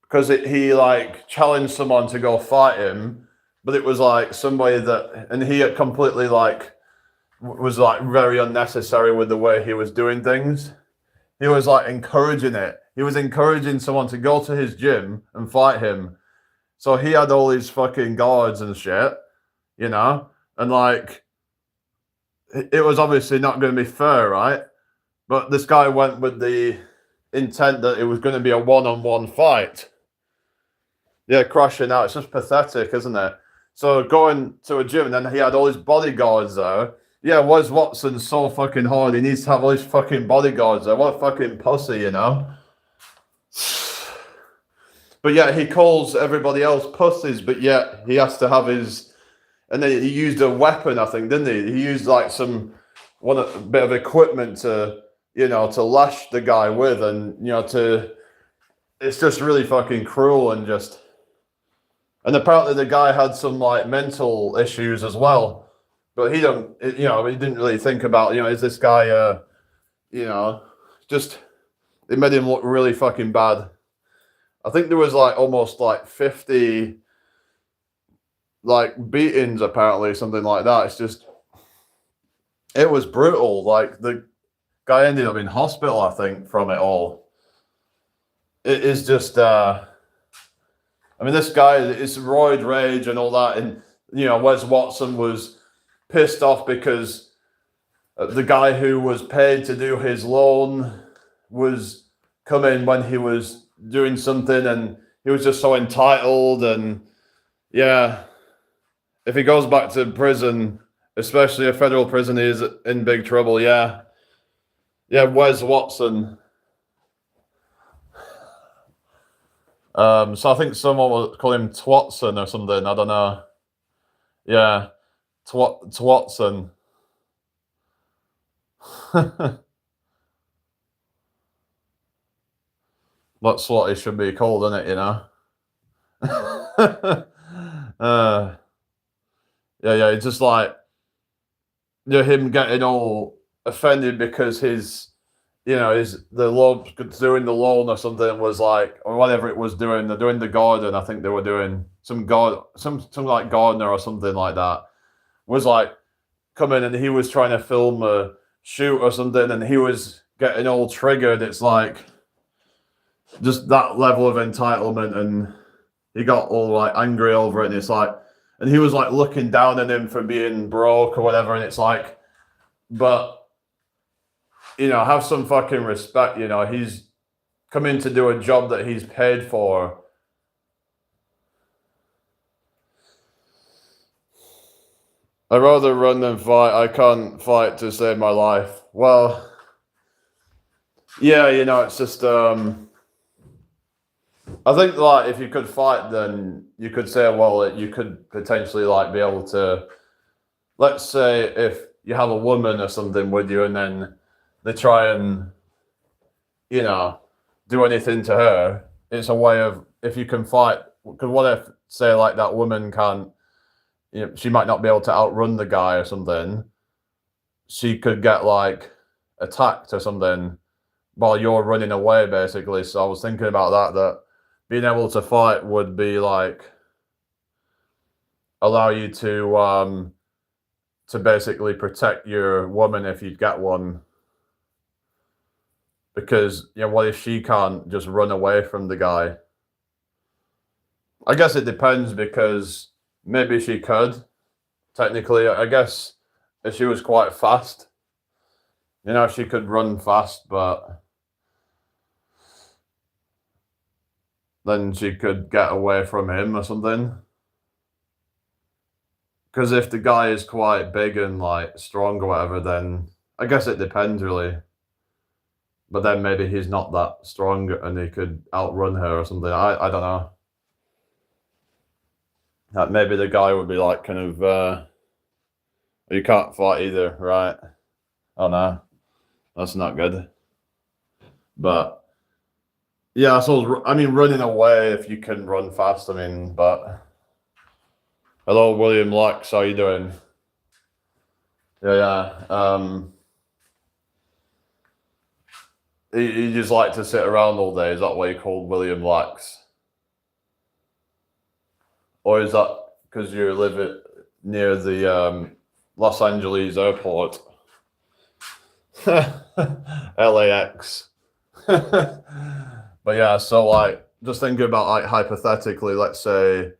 because he like challenged someone to go fight him, but it was like somebody that, and he had completely like was like very unnecessary with the way he was doing things. He was like encouraging it. He was encouraging someone to go to his gym and fight him. So he had all these fucking guards and shit, and like, it was obviously not going to be fair, right? But this guy went with the intent that it was going to be a one-on-one fight. Yeah, crashing out. It's just pathetic, isn't it? So going to a gym, and then he had all his bodyguards there. Yeah, Wes Watson's so fucking hard. He needs to have all his fucking bodyguards there. What a fucking pussy, But yeah, he calls everybody else pussies, but yet he has to have his... And then he used a weapon, I think, didn't he? He used like a bit of equipment to, to lash the guy with, and, it's just really fucking cruel and just... And apparently the guy had some like mental issues as well, but he didn't really think about, is this guy, just, it made him look really fucking bad. I think there was like almost like 50 like beatings, apparently, something like that. It's just, it was brutal. Like the guy ended up in hospital, I think, from it all. It is just, this guy, it's roid rage and all that. And, Wes Watson was pissed off because the guy who was paid to do his loan was coming when he was doing something, and he was just so entitled. And yeah, if he goes back to prison, especially a federal prison, he is in big trouble. Yeah, Wes Watson. So I think someone will call him Twatson or something. I don't know. Yeah, Twatson. That's what it should be called, isn't it? Yeah. It's just like, him getting all offended because his the loan, doing the loan or something was like, or whatever it was doing. They're doing the garden. I think they were doing some like gardener or something like that. Was like come in and he was trying to film a shoot or something, and he was getting all triggered. It's like just that level of entitlement, and he got all like angry over it, and it's like, and he was like looking down on him for being broke or whatever, and it's like, but you know, have some fucking respect. You know, he's coming to do a job that he's paid for. I'd rather run than fight. I can't fight to save my life. Well, yeah, you know, it's just I think like if you could fight, then you could say, well, you could potentially like be able to, let's say if you have a woman or something with you, and then they try and, you know, do anything to her. It's a way of, if you can fight, because what if, say, like that woman can't, you know, she might not be able to outrun the guy or something. She could get like attacked or something while you're running away, basically. So I was thinking about that being able to fight would be like allow you to basically protect your woman if you get one. Because, you know, what if she can't just run away from the guy? I guess it depends, because maybe she could, technically. I guess if she was quite fast, you know, she could run fast, but then she could get away from him or something. Because if the guy is quite big and like strong or whatever, then I guess it depends really. But then maybe he's not that strong and he could outrun her or something. I don't know. Maybe the guy would be like kind of, you can't fight either, right? Oh no, that's not good. But yeah, so I mean, running away if you can run fast. I mean, but hello, William Lux, how you doing? Yeah. You just like to sit around all day. Is that why you called William Lux? Or is that because you live near the Los Angeles airport? LAX. But yeah, so like, just thinking about like hypothetically, let's say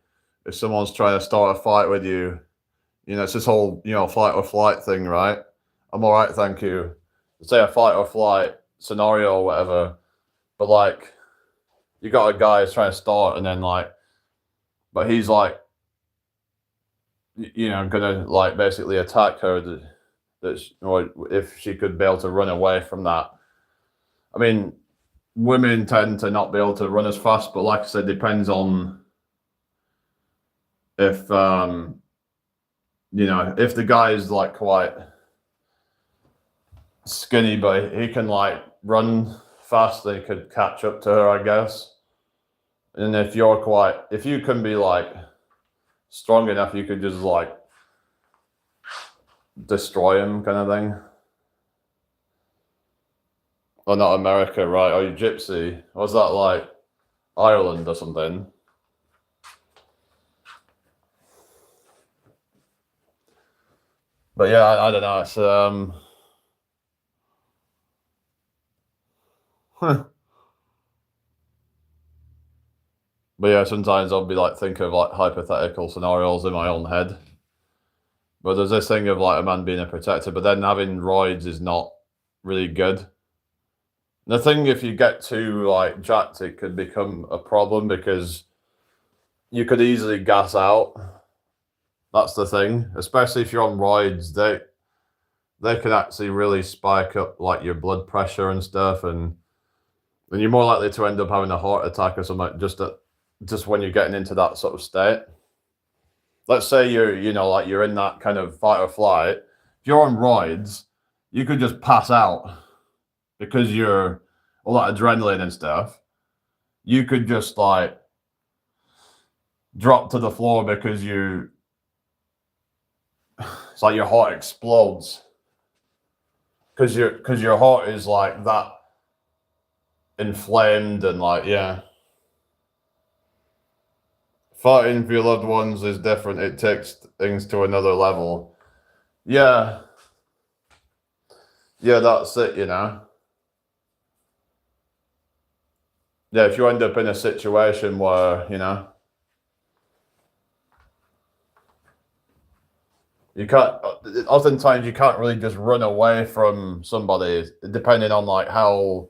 if someone's trying to start a fight with you, you know, it's this whole, you know, fight or flight thing, right? I'm all right, thank you. Say a fight or flight scenario or whatever, but like, you got a guy who's trying to start, and then like, but he's like, you know, gonna like basically attack her. Or if she could be able to run away from that. I mean, women tend to not be able to run as fast, but like I said, depends on if you know, if the guy is like quite skinny, but he can like run fast, they could catch up to her, I guess. And if you can be like strong enough, you could just like destroy him, kind of thing. Oh, not America, right? Oh, you gypsy. Was that like Ireland or something? But yeah, I don't know. It's but yeah, sometimes I'll be like thinking of like hypothetical scenarios in my own head. But there's this thing of like a man being a protector, but then having roids is not really good. The thing, if you get too like jacked, it could become a problem because you could easily gas out. That's the thing, especially if you're on roids. They can actually really spike up like your blood pressure and stuff, and you're more likely to end up having a heart attack or something just when you're getting into that sort of state. Let's say you're in that kind of fight or flight. If you're on roids, you could just pass out because you're all that adrenaline and stuff. You could just like drop to the floor because it's like your heart explodes because your heart is like that inflamed, and like, yeah. Fighting for your loved ones is different. It takes things to another level. Yeah, yeah, that's it, you know. Yeah, if you end up in a situation where, you know, you can't, oftentimes you can't really just run away from somebody, depending on like how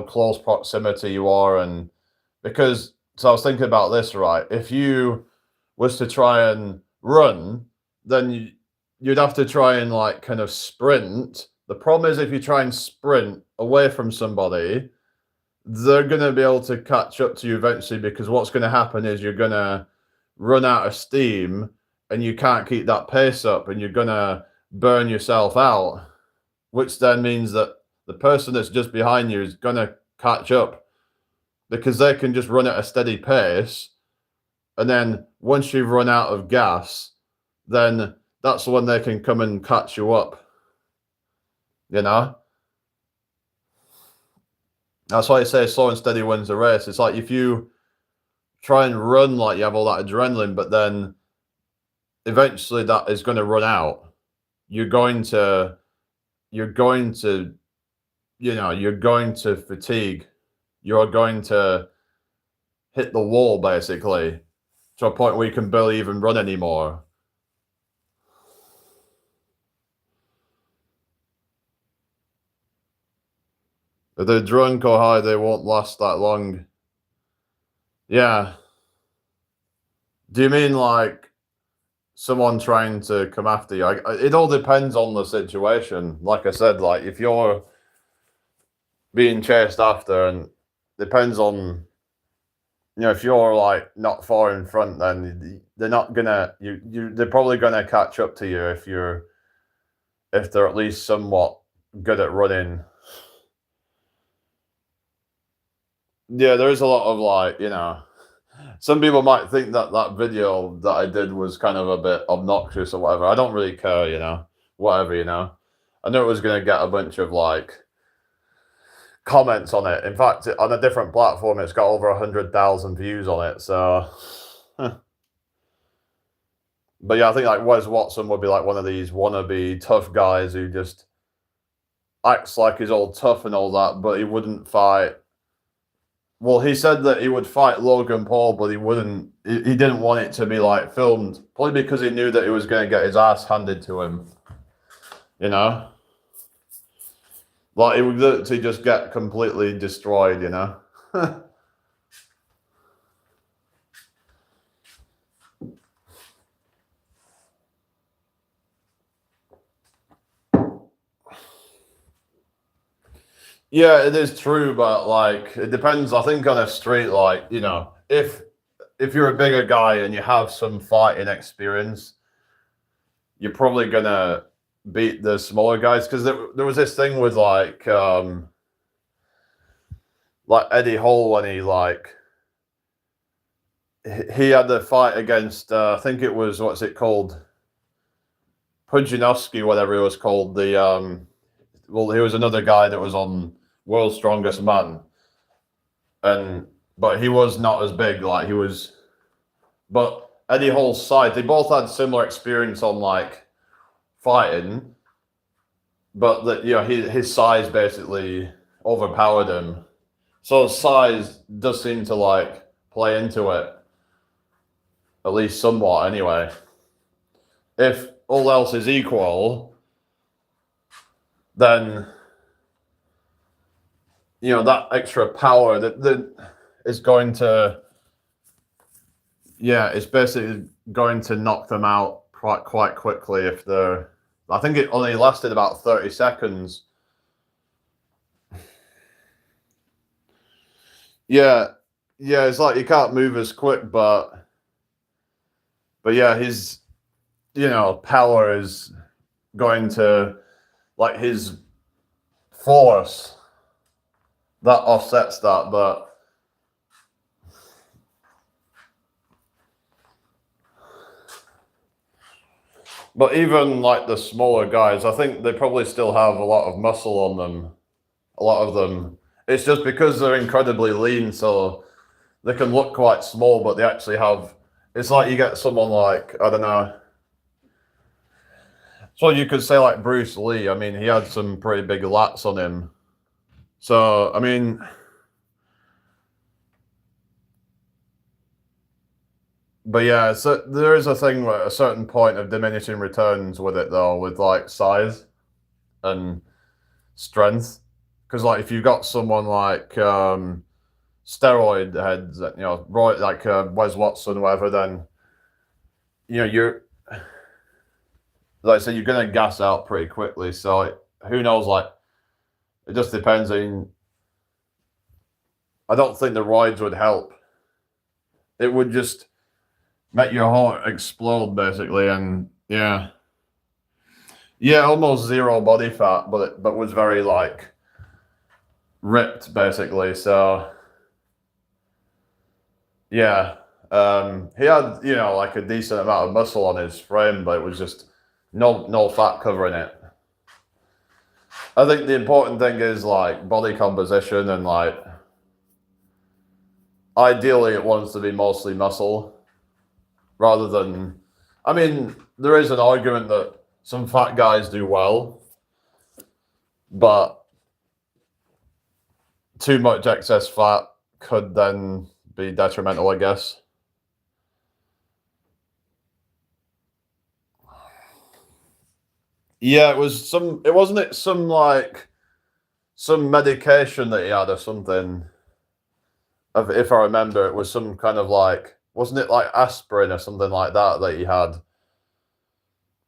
close proximity you are. And because, so I was thinking about this, right? If you was to try and run, then you'd have to try and like kind of sprint. The problem is if you try and sprint away from somebody, they're going to be able to catch up to you eventually, because what's going to happen is you're going to run out of steam and you can't keep that pace up and you're going to burn yourself out, which then means that the person that's just behind you is going to catch up because they can just run at a steady pace. And then once you've run out of gas, then that's when they can come and catch you up, you know? That's why I say slow and steady wins the race. It's like if you try and run like you have all that adrenaline, but then eventually that is going to run out. You're going to, you're going to, you're going to fatigue. You're going to hit the wall basically to a point where you can barely even run anymore. If they're drunk or high, they won't last that long. Yeah. Do you mean like someone trying to come after you? It all depends on the situation. Like I said, like if you're being chased after, and depends on, if you're like not far in front, then they're not gonna they're probably gonna catch up to you if they're at least somewhat good at running. Yeah, there is a lot of like, some people might think that that video that I did was kind of a bit obnoxious or whatever. I don't really care, whatever, I knew it was going to get a bunch of like comments on it. In fact, on a different platform, it's got over 100,000 views on it. So, but yeah, I think like Wes Watson would be like one of these wannabe tough guys who just acts like he's all tough and all that, but he wouldn't fight. Well, he said that he would fight Logan Paul, but he wouldn't. He didn't want it to be like filmed, probably because he knew that he was going to get his ass handed to him. Like he would literally just get completely destroyed. Yeah, it is true, but like it depends. I think on a street, like if you're a bigger guy and you have some fighting experience, you're probably gonna beat the smaller guys, because there was this thing with like Eddie Hall when he had the fight against I think it was, what's it called, Pudzianowski, whatever it was called. Well, he was another guy that was on World's Strongest Man, but he was not as big. Like he was, but Eddie Hall's side, they both had similar experience on like fighting, but that his size basically overpowered him. So size does seem to like play into it, at least somewhat. Anyway, if all else is equal, then that extra power that is going to, it's basically going to knock them out quite quickly. If they're, I think it only lasted about 30 seconds. Yeah, it's like you can't move as quick, but yeah, his power is going to, like, his force that offsets that. But even like the smaller guys, I think they probably still have a lot of muscle on them. A lot of them. It's just because they're incredibly lean, so they can look quite small, but they actually have. It's like you get someone like, I don't know. So you could say like Bruce Lee. I mean, he had some pretty big lats on him. So I mean, but yeah, so there is a thing where a certain point of diminishing returns with it though, with like size and strength. Because like if you got someone like steroid heads, Roy, like Wes Watson, or whatever, then you're like I said, you're gonna gas out pretty quickly. So who knows? Like it just depends. I don't think the roids would help. It would just make your heart explode basically, and yeah, almost zero body fat, but was very like ripped basically. So yeah, he had like a decent amount of muscle on his frame, but it was just no fat covering it. I think the important thing is like body composition, and like ideally it wants to be mostly muscle rather than, I mean, there is an argument that some fat guys do well, but too much excess fat could then be detrimental, I guess. Yeah, it wasn't it some like some medication that he had or something. If I remember, it was some kind of like, wasn't it like aspirin or something like that he had?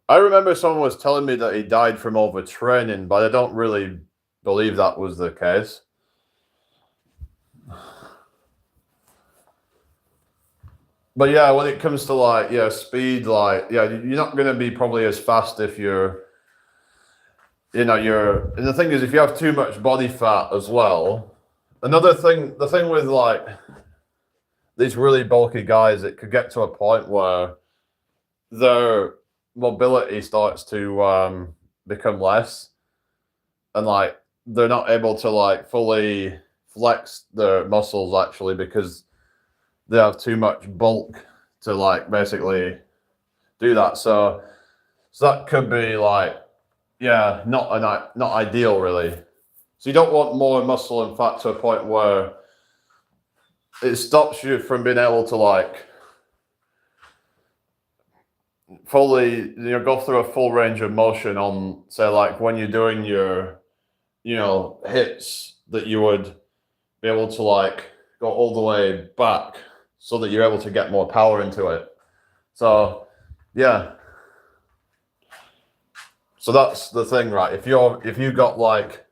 I remember someone was telling me that he died from overtraining, but I don't really believe that was the case. But yeah, when it comes to like speed, like you're not going to be probably as fast if you're and the thing is, if you have too much body fat as well, the thing with like these really bulky guys, it could get to a point where their mobility starts to become less, and like they're not able to like fully flex their muscles actually, because they have too much bulk to like basically do that. So that could be like, not ideal really. So you don't want more muscle and fat to a point where it stops you from being able to like fully go through a full range of motion on, say, like when you're doing your hits, that you would be able to like go all the way back so that you're able to get more power into it. So yeah, so that's the thing, right? If you got like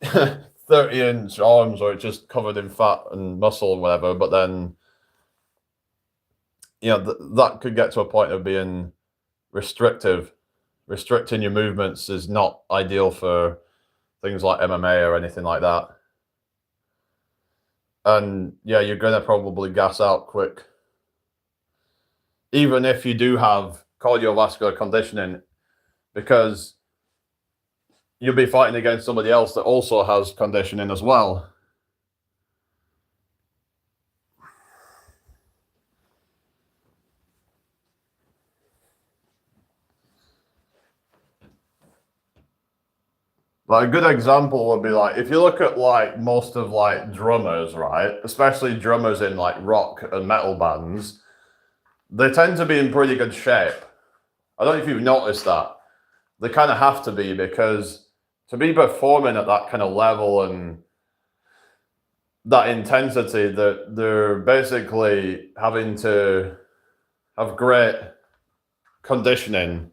30-inch arms, or just covered in fat and muscle and whatever, but then that could get to a point of being restrictive. Restricting your movements is not ideal for things like MMA or anything like that. And yeah, you're gonna probably gas out quick, even if you do have cardiovascular conditioning, because you'll be fighting against somebody else that also has conditioning as well. Like a good example would be like if you look at like most of like drummers, right? Especially drummers in like rock and metal bands, they tend to be in pretty good shape. I don't know if you've noticed that. They kind of have to be, because to be performing at that kind of level and that intensity, that they're basically having to have great conditioning.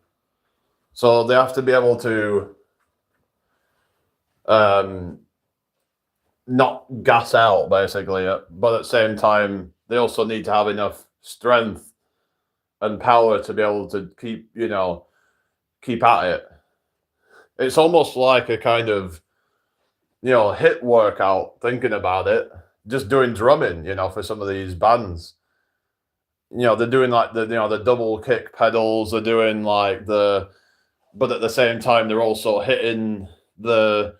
So they have to be able to not gas out basically, but at the same time they also need to have enough strength and power to be able to keep at it. It's almost like a kind of hit workout, thinking about it, just doing drumming, for some of these bands. They're doing like the double kick pedals, they're doing like but at the same time they're also hitting the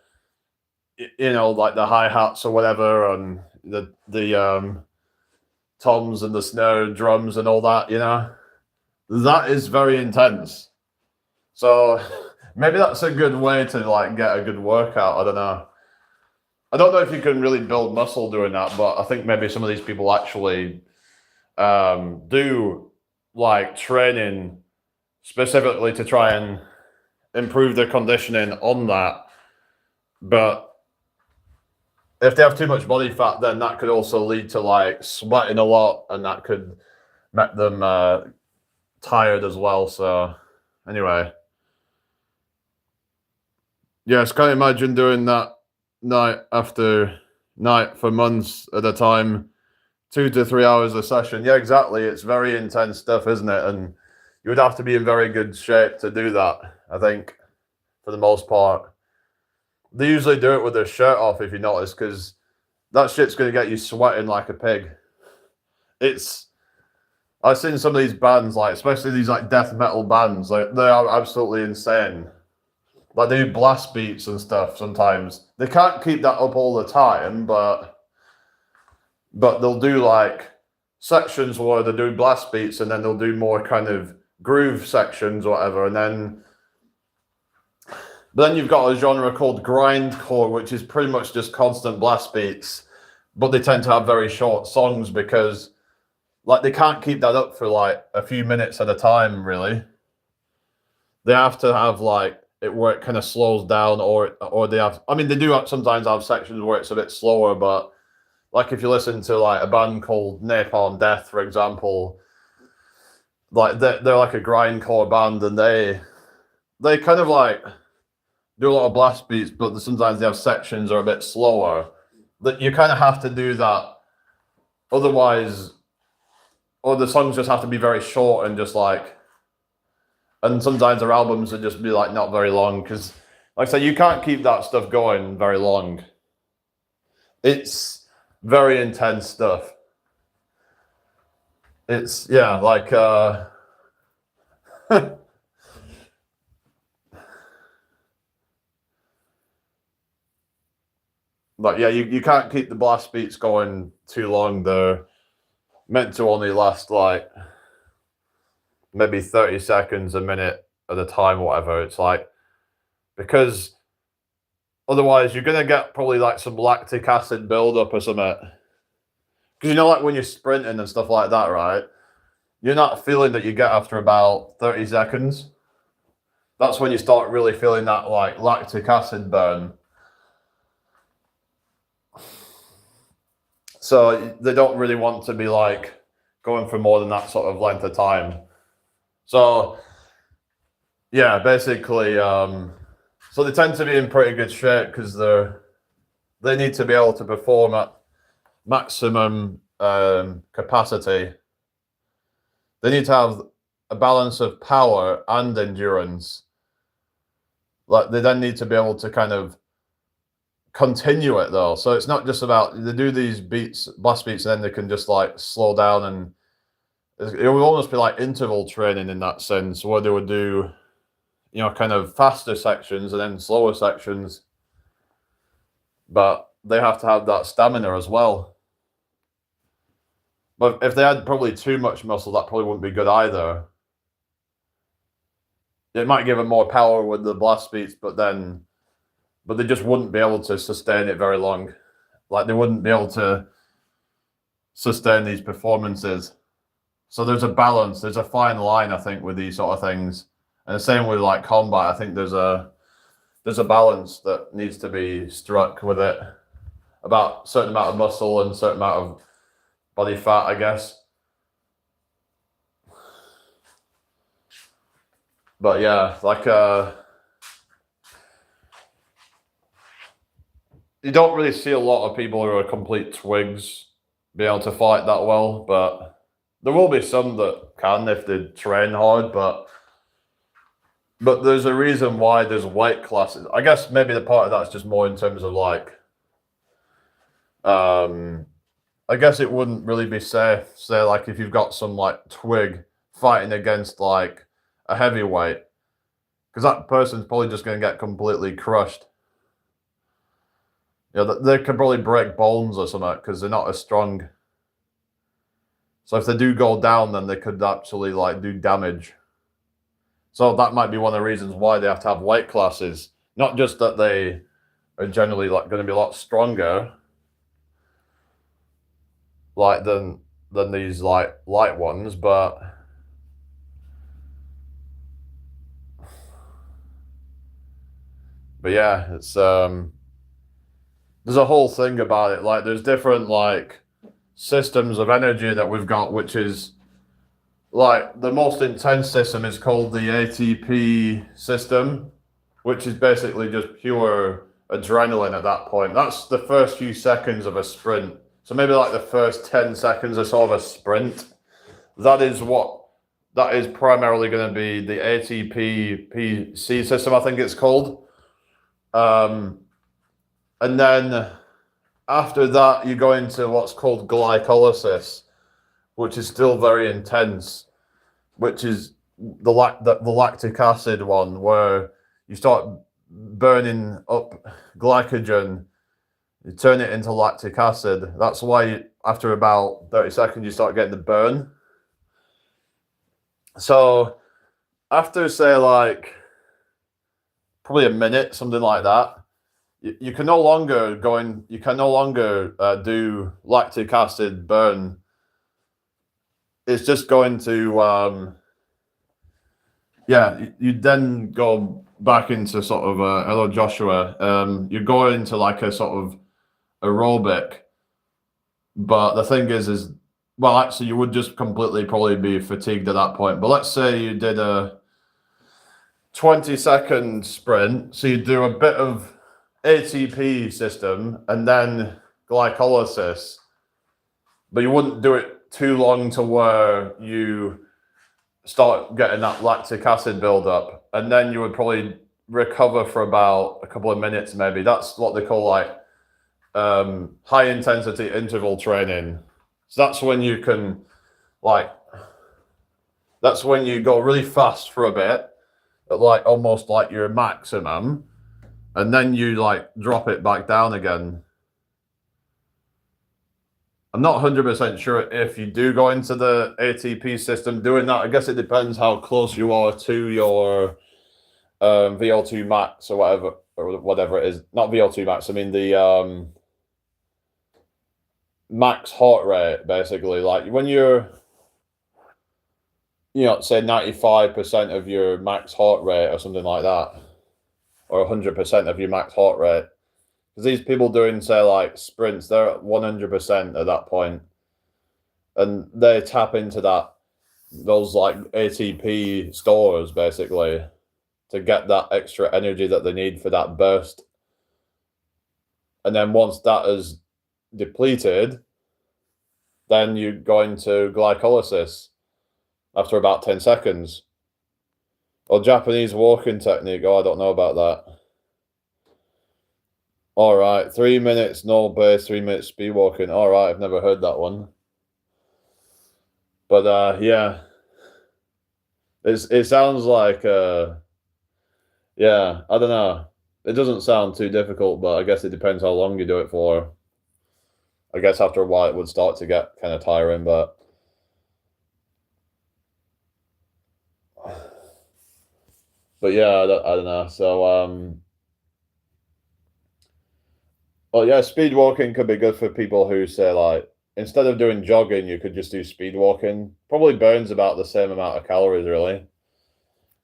like the hi-hats or whatever, and the toms and the snare drums and all that. That is very intense. So maybe that's a good way to like get a good workout. I don't know. I don't know if you can really build muscle doing that, but I think maybe some of these people actually do like training specifically to try and improve their conditioning on that. But if they have too much body fat, then that could also lead to like sweating a lot, and that could make them tired as well. So anyway, yes, can't imagine doing that night after night for months at a time, 2 to 3 hours a session. Yeah, exactly. It's very intense stuff, isn't it? And you would have to be in very good shape to do that, I think, for the most part. They usually do it with their shirt off, if you notice, because that shit's going to get you sweating like a pig. I've seen some of these bands, like especially these like death metal bands, like they are absolutely insane. Like they do blast beats and stuff sometimes. They can't keep that up all the time, but they'll do like sections where they do blast beats, and then they'll do more kind of groove sections or whatever, and then you've got a genre called grindcore, which is pretty much just constant blast beats, but they tend to have very short songs because like they can't keep that up for like a few minutes at a time, really. They have to have like it where it kind of slows down, or they have, I mean, they do sometimes have sections where it's a bit slower, but like if you listen to like a band called Napalm Death, for example, like they're like a grindcore band, and they kind of like do a lot of blast beats, but sometimes they have sections that are a bit slower. That you kind of have to do that, otherwise, or the songs just have to be very short and just like, and sometimes their albums would just be like not very long, because like I say, you can't keep that stuff going very long. It's very intense stuff. It's, yeah, like but yeah, you can't keep the blast beats going too long. They're meant to only last like maybe 30 seconds, a minute at a time, whatever. It's like, because otherwise you're going to get probably like some lactic acid buildup or something. Because you know, like when you're sprinting and stuff like that, right? You're not feeling that you get after about 30 seconds. That's when you start really feeling that like lactic acid burn. So they don't really want to be like going for more than that sort of length of time. So yeah, basically, so they tend to be in pretty good shape because they need to be able to perform at maximum capacity. They need to have a balance of power and endurance. Like they then need to be able to kind of continue it though. So it's not just about, they do these beats, blast beats, and then they can just like slow down, and it would almost be like interval training in that sense, where they would do, you know, kind of faster sections and then slower sections. But they have to have that stamina as well. But if they had probably too much muscle, that probably wouldn't be good either. It might give them more power with the blast beats, but they just wouldn't be able to sustain it very long. Like they wouldn't be able to sustain these performances. So there's a balance, there's a fine line, I think, with these sort of things. And the same with like combat, I think there's a balance that needs to be struck with it, about a certain amount of muscle and a certain amount of body fat, I guess. But yeah, like you don't really see a lot of people who are complete twigs be able to fight that well, but there will be some that can if they train hard, but there's a reason why there's weight classes. I guess maybe the part of that's just more in terms of like, I guess it wouldn't really be safe, say like if you've got some like twig fighting against like a heavyweight, because that person's probably just going to get completely crushed. You know, they could probably break bones or something because they're not as strong. So if they do go down, then they could actually like do damage. So that might be one of the reasons why they have to have weight classes. Not just that they are generally like going to be a lot stronger, like than these like light ones, but yeah, it's there's a whole thing about it. Like there's different like systems of energy that we've got, which is like the most intense system is called the ATP system, which is basically just pure adrenaline at that point. That's the first few seconds of a sprint. So maybe like the first 10 seconds or so of a sprint. That is primarily going to be the ATP PC system, I think it's called. And then after that, you go into what's called glycolysis, which is still very intense, which is the lactic acid one, where you start burning up glycogen, you turn it into lactic acid. That's why after about 30 seconds, you start getting the burn. So after, say, like probably a minute, something like that, you can no longer do lactic acid burn. It's just going to you then go back into sort of hello Joshua. You go into like a sort of aerobic, but the thing is well, actually you would just completely probably be fatigued at that point. But let's say you did a 20-second sprint, so you do a bit of ATP system and then glycolysis, but you wouldn't do it too long to where you start getting that lactic acid buildup, and then you would probably recover for about a couple of minutes maybe. That's what they call like high intensity interval training. So that's when you can that's when you go really fast for a bit at like almost like your maximum, and then you like drop it back down again. I'm not 100% sure if you do go into the ATP system doing that. I guess it depends how close you are to your VO2 max or whatever it is. Not VO2 max, I mean the max heart rate, basically. Like when you're, say 95% of your max heart rate or something like that, or 100% of your max heart rate. Because these people doing, say, like sprints, they're at 100% at that point, and they tap into those like ATP stores basically to get that extra energy that they need for that burst. And then once that is depleted, then you go into glycolysis after about 10 seconds. Or Japanese walking technique. Oh, I don't know about that. All right, 3 minutes no base, 3 minutes speed walking. All right, I've never heard that one. But yeah, it sounds like yeah, I don't know. It doesn't sound too difficult, but I guess it depends how long you do it for. I guess after a while it would start to get kind of tiring, but yeah, I don't know. So well, yeah, speed walking could be good for people who say like instead of doing jogging, you could just do speed walking. Probably burns about the same amount of calories, really.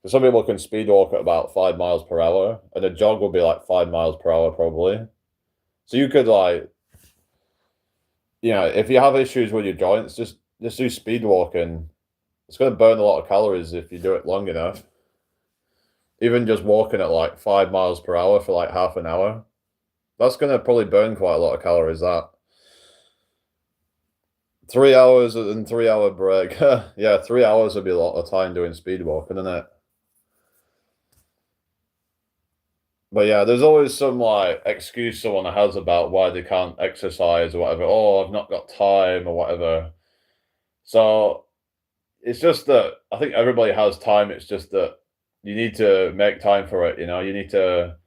Some people can speed walk at about 5 miles per hour, and a jog will be like 5 miles per hour probably. So you could like, if you have issues with your joints, just do speed walking. It's going to burn a lot of calories if you do it long enough. Even just walking at like 5 miles per hour for like half an hour, that's going to probably burn quite a lot of calories. That 3 hours and 3 hour break. Yeah, 3 hours would be a lot of time doing speed walking, isn't it? But yeah, there's always some like excuse someone has about why they can't exercise or whatever. Oh, I've not got time or whatever. So it's just that I think everybody has time. It's just that you need to make time for it. You need to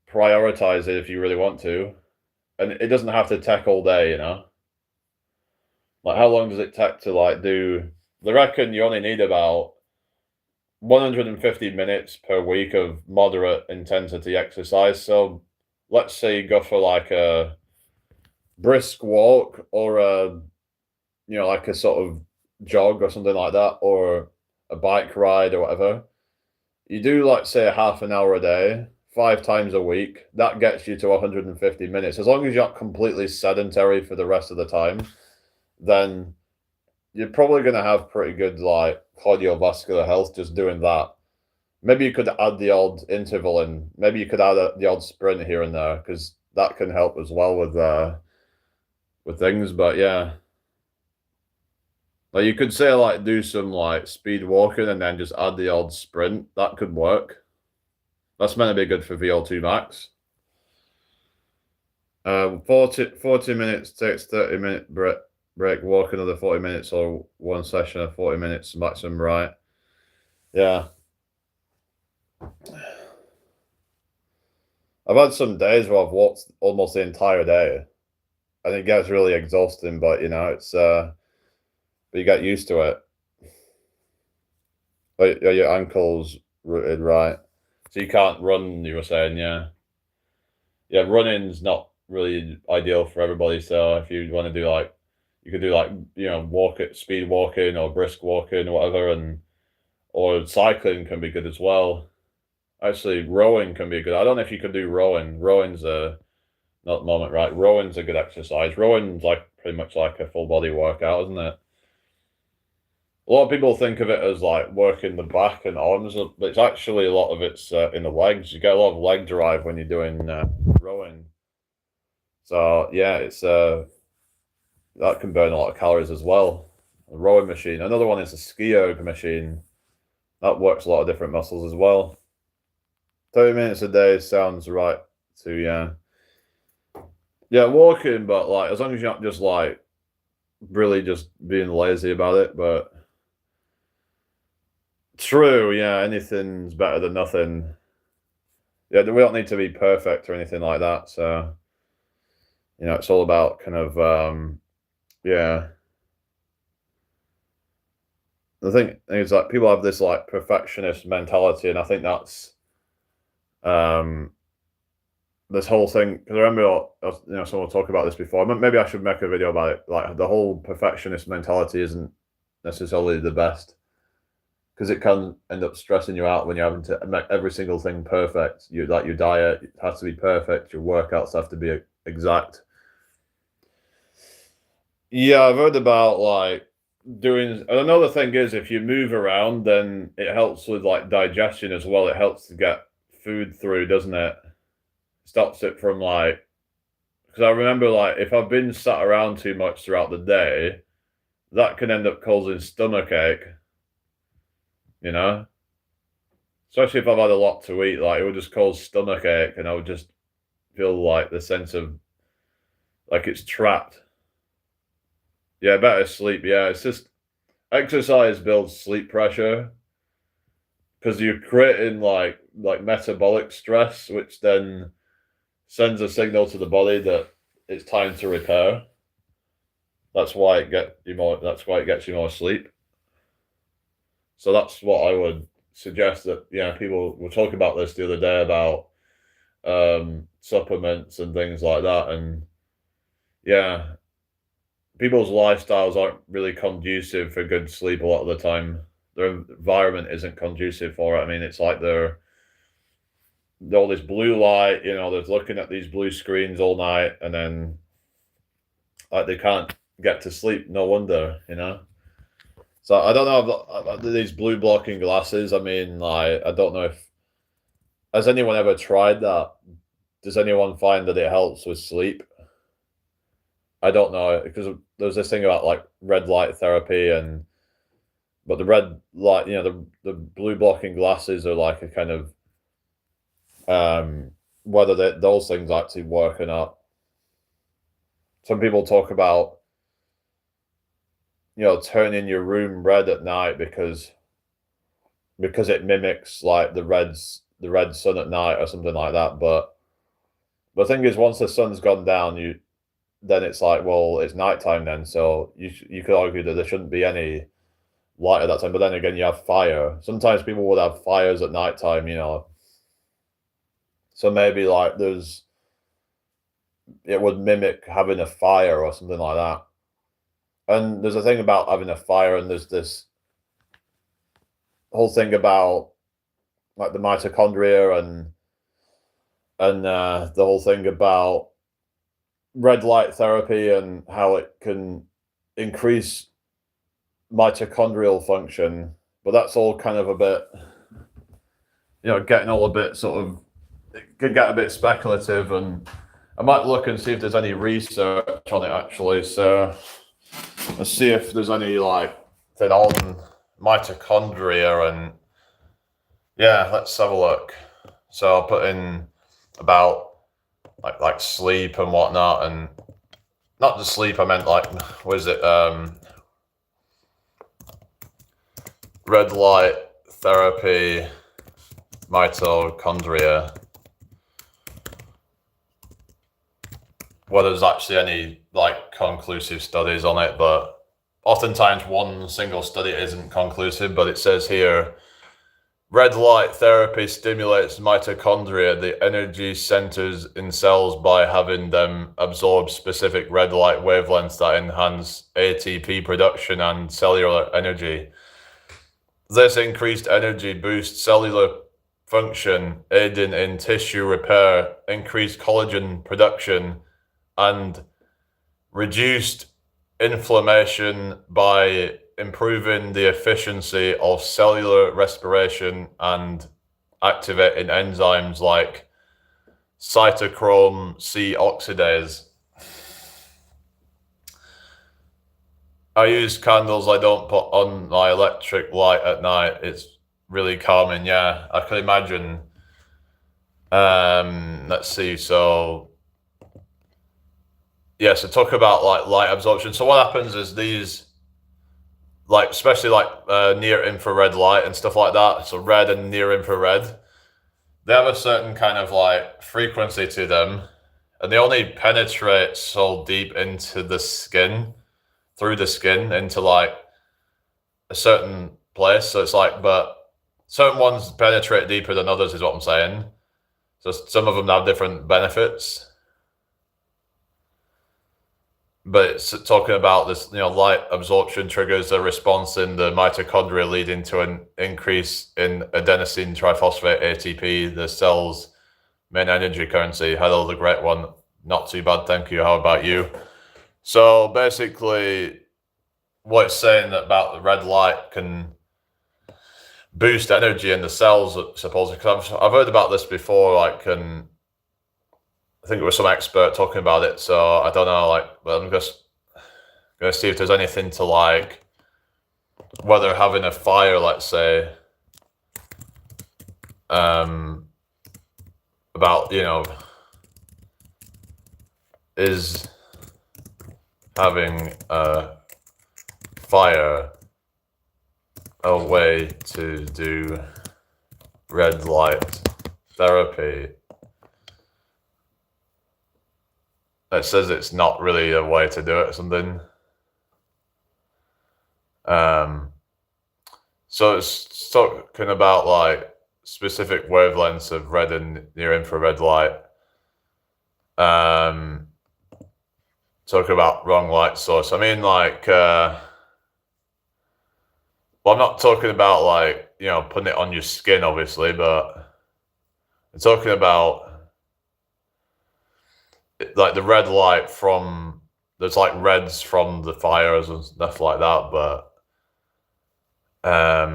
prioritize it if you really want to, and it doesn't have to take all day. Like how long does it take to like do? They reckon you only need about 150 minutes per week of moderate intensity exercise. So let's say you go for like a brisk walk or a like a sort of jog or something like that, or a bike ride or whatever. You do like say a half an hour a day, 5 times a week. That gets you to 150 minutes. As long as you're not completely sedentary for the rest of the time, then you're probably going to have pretty good like cardiovascular health just doing that. Maybe you could add the odd interval in. Maybe you could add the odd sprint here and there because that can help as well with things. But yeah, like you could say like do some like speed walking and then just add the odd sprint. That could work. That's meant to be good for VO2 max. 40 minutes takes 30-minute break, walk another 40 minutes, or one session of 40 minutes maximum, right? Yeah. I've had some days where I've walked almost the entire day. And it gets really exhausting, but it's but you get used to it. But your ankle's rooted, right? So you can't run, you were saying, yeah. Yeah, running's not really ideal for everybody. So if you want to do like you could do like, speed walking or brisk walking or whatever, or cycling can be good as well. Actually, rowing can be good. I don't know if you could do rowing. Rowing's not the moment, right? Rowing's a good exercise. Rowing's like pretty much like a full body workout, isn't it? A lot of people think of it as like working the back and arms, but it's actually a lot of it's in the legs. You get a lot of leg drive when you're doing rowing. So yeah, it's that can burn a lot of calories as well. A rowing machine. Another one is a ski erg machine. That works a lot of different muscles as well. 30 minutes a day sounds right to yeah. Yeah, walking, but like as long as you're not just like really just being lazy about it, but true, yeah, anything's better than nothing. Yeah, we don't need to be perfect or anything like that. So, it's all about kind of yeah. The thing is like people have this like perfectionist mentality, and I think that's um this whole thing. Because I remember someone talk about this before. Maybe I should make a video about it. Like the whole perfectionist mentality isn't necessarily the best because it can end up stressing you out when you're having to make every single thing perfect. Like your diet has to be perfect, your workouts have to be exact. Yeah, I've heard about like doing. And another thing is, if you move around, then it helps with like digestion as well. It helps to get food through, doesn't it? Stops it from like. Because I remember like if I've been sat around too much throughout the day, that can end up causing stomach ache. Especially if I've had a lot to eat, like it would just cause stomach ache, and I would just feel like the sense of like it's trapped. Yeah, better sleep. Yeah, it's just exercise builds sleep pressure because you're creating like metabolic stress, which then sends a signal to the body that it's time to repair. That's why it gets you more. That's why it gets you more sleep. So that's what I would suggest that people were talking about this the other day about supplements and things like that, and yeah, people's lifestyles aren't really conducive for good sleep a lot of the time. Their environment isn't conducive for it. I mean, it's like they're all this blue light, they're looking at these blue screens all night, and then like they can't get to sleep. No wonder. So I don't know about these blue blocking glasses. I mean, like I don't know if has anyone ever tried that. Does anyone find that it helps with sleep? I don't know because there's this thing about like red light therapy but the red light, the blue blocking glasses are like a kind of whether those things actually work or not. Some people talk about turning your room red at night because it mimics like the red sun at night or something like that. But the thing is, once the sun's gone down, then it's like, well, it's nighttime then. So you could argue that there shouldn't be any light at that time. But then again, you have fire. Sometimes people would have fires at nighttime, you know. So maybe like it would mimic having a fire or something like that. And there's a thing about having a fire, and there's this whole thing about like the mitochondria and the whole thing about red light therapy and how it can increase mitochondrial function. But that's all kind of a bit, you know, getting all a bit sort of, it could get a bit speculative, and I might look and see if there's any research on it actually. So let's see if there's any like thing on mitochondria, and yeah, let's have a look. So I'll put in about like sleep and whatnot, and not just sleep, I meant like, what is it? Red light therapy, mitochondria. Whether there's actually any like conclusive studies on it, but oftentimes one single study isn't conclusive. But it says here, red light therapy stimulates mitochondria, the energy centers in cells, by having them absorb specific red light wavelengths that enhance ATP production and cellular energy. This increased energy boosts cellular function, aiding in tissue repair, increased collagen production, and reduced inflammation by improving the efficiency of cellular respiration and activating enzymes like cytochrome C oxidase. I use candles. I don't put on my electric light at night. It's really calming. Yeah, I can imagine. Let's see. So yeah, so talk about like light absorption. So what happens is these, like especially like near infrared light and stuff like that. So red and near infrared, they have a certain kind of like frequency to them, and they only penetrate so deep into the skin, through the skin into like a certain place. So it's like, but certain ones penetrate deeper than others, is what I'm saying. So some of them have different benefits. But it's talking about this, you know, light absorption triggers a response in the mitochondria, leading to an increase in adenosine triphosphate ATP, the cell's main energy currency. Hello, the great one. Not too bad, thank you. How about you? So basically, what it's saying about the red light can boost energy in the cells, supposedly. Because I've heard about this before, like, I think it was some expert talking about it, so I don't know, like, but I'm just gonna see if there's anything to like whether having a fire, let's say, about, you know, is having a fire a way to do red light therapy. It says it's not really a way to do it or something. So it's talking about like specific wavelengths of red and near infrared light. Talking about wrong light source. I mean, like, well, I'm not talking about like, you know, putting it on your skin, obviously, but I'm talking about like the red light from, there's like reds from the fires and stuff like that, but I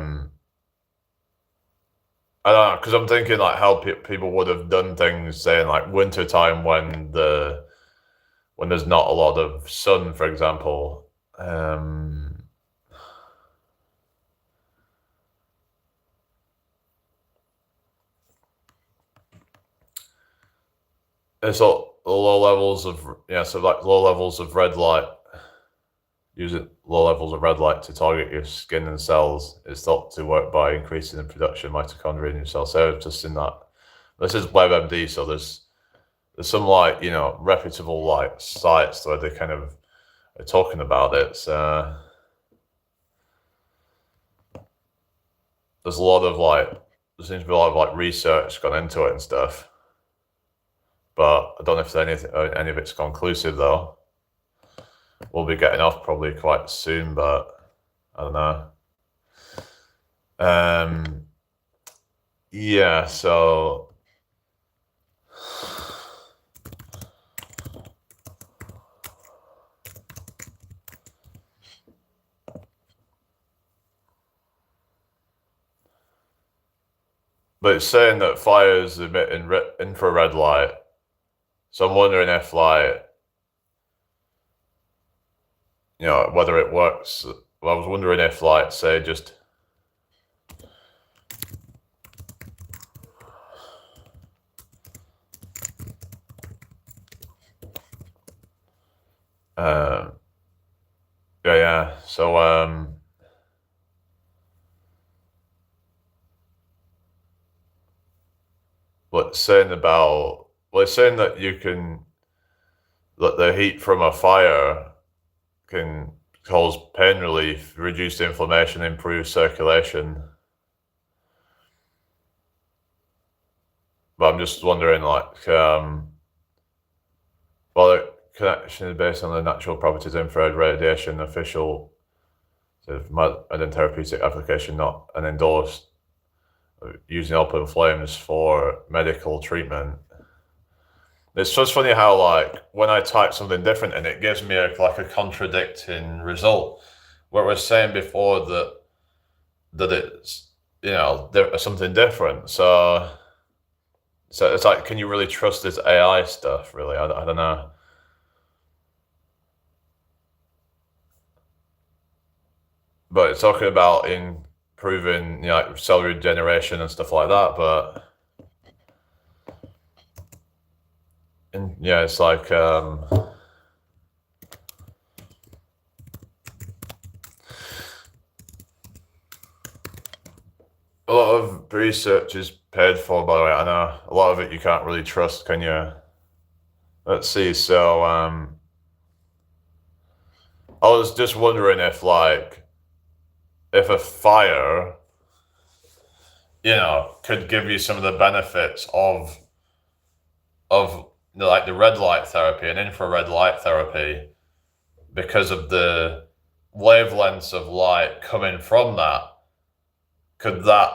don't know, because I'm thinking like how people would have done things, saying like winter time when there's not a lot of sun, for example. It's all low levels of, yeah, so like low levels of red light. Using low levels of red light to target your skin and cells is thought to work by increasing the production of mitochondria in your cells. So I've just seen that. This is WebMD, so there's some like, you know, reputable like sites where they kind of are talking about it. So there's a lot of like, there seems to be a lot of like research gone into it and stuff. But I don't know if any of it's conclusive though. We'll be getting off probably quite soon, but I don't know. Yeah, so but it's saying that fires emit infrared light. So I'm wondering if like, whether it works. Well, I was wondering if like, say just yeah. So it's saying that that the heat from a fire can cause pain relief, reduce inflammation, improve circulation. But I'm just wondering, like, the connection is based on the natural properties of infrared radiation, official and therapeutic application, not an endorsed using open flames for medical treatment. It's just funny how, like, when I type something different and it gives me a contradicting result. Where we're saying before that it's something different. So it's like, can you really trust this AI stuff? Really, I don't know. But it's talking about improving, like cell regeneration and stuff like that. But it's like a lot of research is paid for, by the way. I know a lot of it you can't really trust, can you? Let's see. So I was just wondering if a fire, could give you some of the benefits of like the red light therapy and infrared light therapy because of the wavelengths of light coming from that. Could that,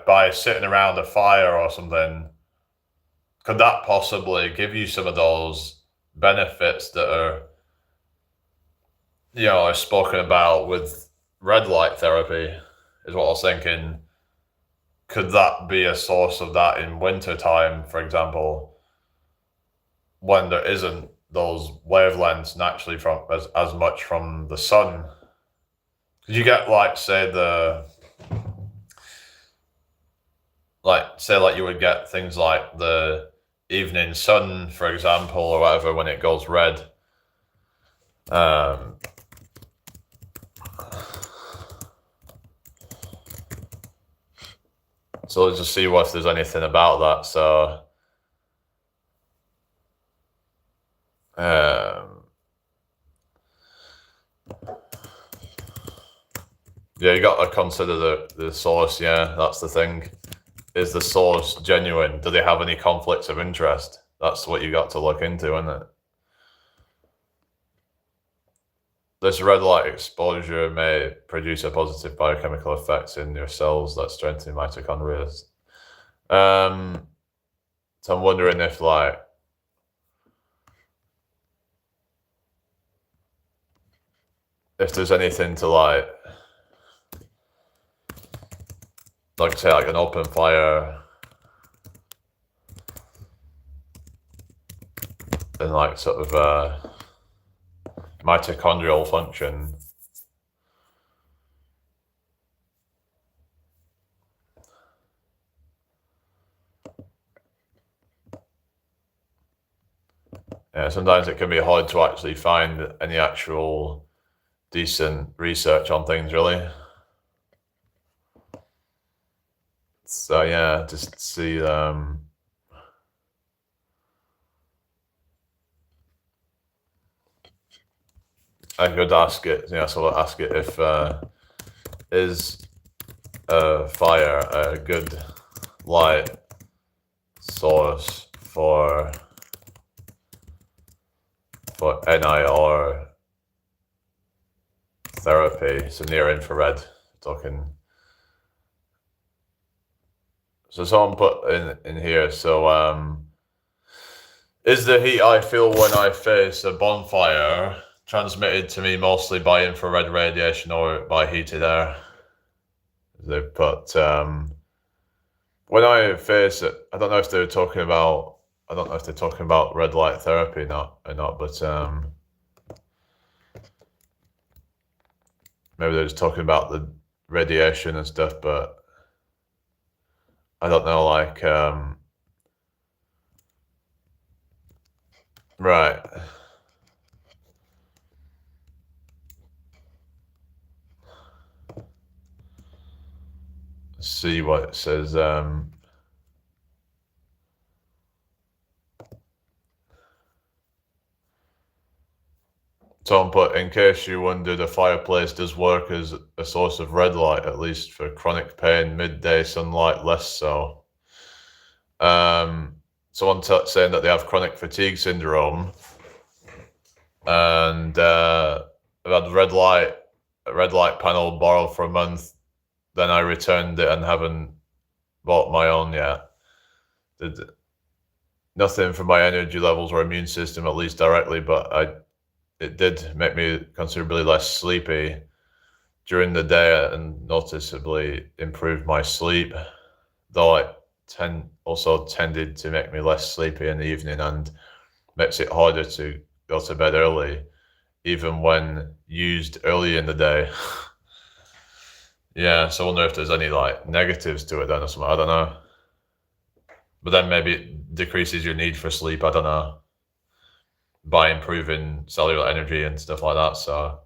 by sitting around a fire or something, could that possibly give you some of those benefits that are spoken about with red light therapy, is what I was thinking. Could that be a source of that in winter time, for example, when there isn't those wavelengths naturally from as much from the sun? Could you get you would get things like the evening sun, for example, or whatever, when it goes red. So let's just see if there's anything about that. So yeah, you got to consider the source. Yeah, that's the thing. Is the source genuine? Do they have any conflicts of interest? That's what you got to look into, isn't it? This red light exposure may produce a positive biochemical effects in your cells that strengthen mitochondria. So I'm wondering if if there's anything to say an open fire and sort of mitochondrial function. Yeah, sometimes it can be hard to actually find any actual decent research on things, really. So yeah, just see I could ask it, so I'll ask it if is fire, a good light source for NIR therapy, so near infrared, talking. So someone put in here, so is the heat I feel when I face a bonfire transmitted to me mostly by infrared radiation or by heated air? They put when I face it, I don't know if they're talking about red light therapy or not, but maybe they're just talking about the radiation and stuff, but I don't know, like, right. Let's see what it says. Tom put, in case you wondered, a fireplace does work as a source of red light, at least for chronic pain, midday sunlight, less so. Someone saying that they have chronic fatigue syndrome, and I've had a red light panel borrowed for a month. Then I returned it and haven't bought my own yet. Nothing for my energy levels or immune system, at least directly, but it did make me considerably less sleepy during the day and noticeably improved my sleep, though it also tended to make me less sleepy in the evening and makes it harder to go to bed early, even when used early in the day. Yeah, so I wonder if there's any like negatives to it then or something. I don't know. But then maybe it decreases your need for sleep. I don't know. By improving cellular energy and stuff like that. So,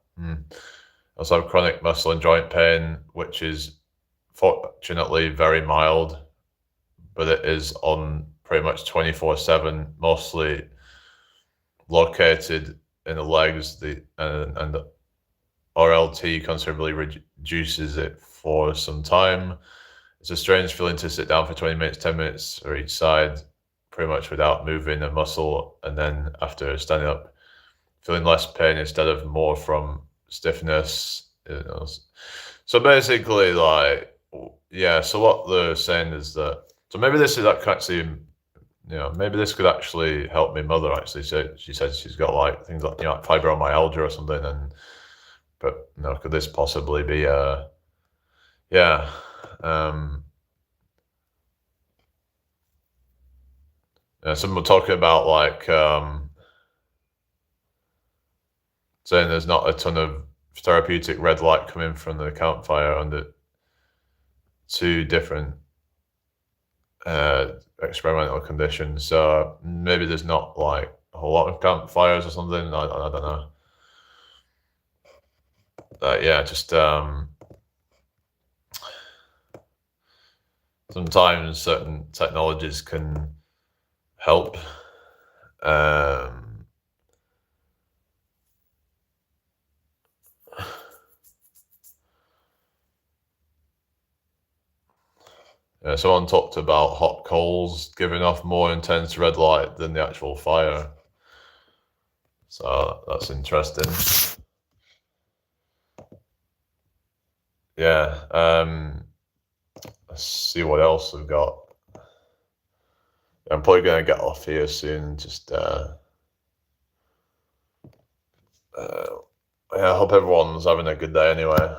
also have chronic muscle and joint pain, which is fortunately very mild, but it is on pretty much 24/7, mostly located in the legs. And the RLT considerably reduces it for some time. It's a strange feeling to sit down for 20 minutes, 10 minutes or each side, pretty much without moving a muscle, and then after standing up, feeling less pain instead of more from stiffness. So basically, like, yeah. So what they're saying is that, so maybe this is actually, maybe this could actually help my mother. Actually, she said she's got like things like like fibromyalgia or something, but could this possibly be yeah. Someone talking about like saying there's not a ton of therapeutic red light coming from the campfire under two different experimental conditions. So maybe there's not like a whole lot of campfires or something. I don't know. Yeah, just sometimes certain technologies can help. Someone talked about hot coals giving off more intense red light than the actual fire. So that's interesting. Yeah. Let's see what else we've got. I'm probably going to get off here soon. Just yeah, I hope everyone's having a good day anyway.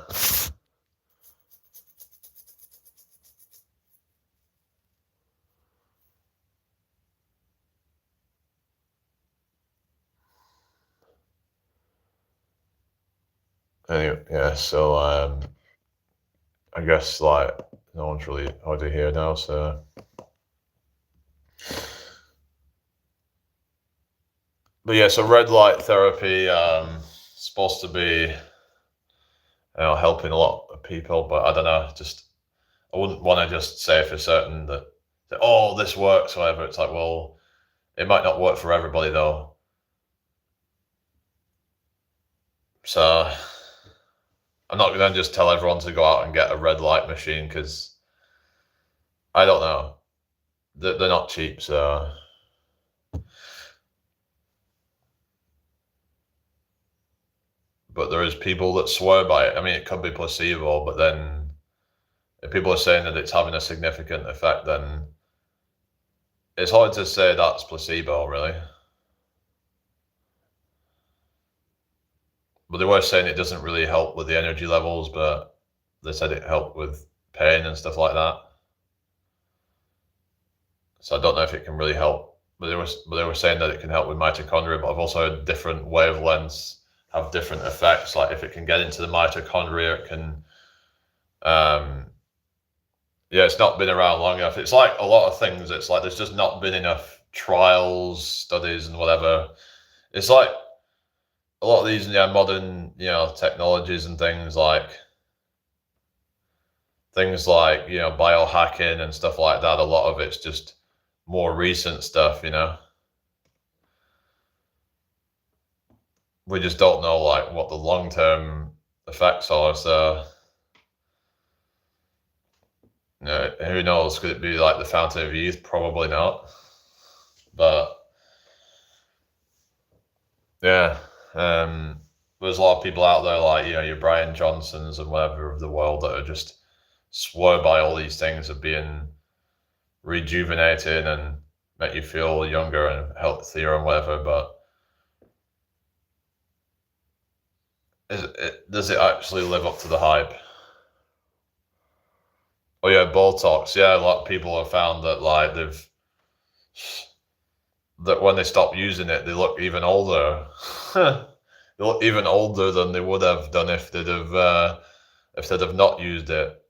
Anyway, yeah, so I guess like no one's really already here now, so but yeah, so red light therapy supposed to be helping a lot of people, but I don't know, just I wouldn't want to just say for certain that oh, this works, whatever. It's like, well, it might not work for everybody though. So I'm not gonna just tell everyone to go out and get a red light machine because I don't know. They're not cheap, so. But there is people that swear by it. I mean, it could be placebo, but then if people are saying that it's having a significant effect, then it's hard to say that's placebo, really. But they were saying it doesn't really help with the energy levels, but they said it helped with pain and stuff like that. So I don't know if it can really help. But they were saying that it can help with mitochondria, but I've also heard different wavelengths have different effects. Like if it can get into the mitochondria, it can. Yeah, it's not been around long enough. It's like a lot of things. It's like there's just not been enough trials, studies, and whatever. It's like a lot of these modern technologies and things like biohacking and stuff like that. A lot of it's just more recent stuff. We just don't know like what the long-term effects are. So who knows? Could it be like the fountain of youth? Probably not. But yeah, there's a lot of people out there like your Brian Johnsons and whatever of the world that are just swear by all these things of being rejuvenating and make you feel younger and healthier and whatever. But does it actually live up to the hype? Oh yeah, Botox. Yeah, a lot of people have found that like that when they stop using it, they look even older. They look even older than they would have done if they'd have not used it.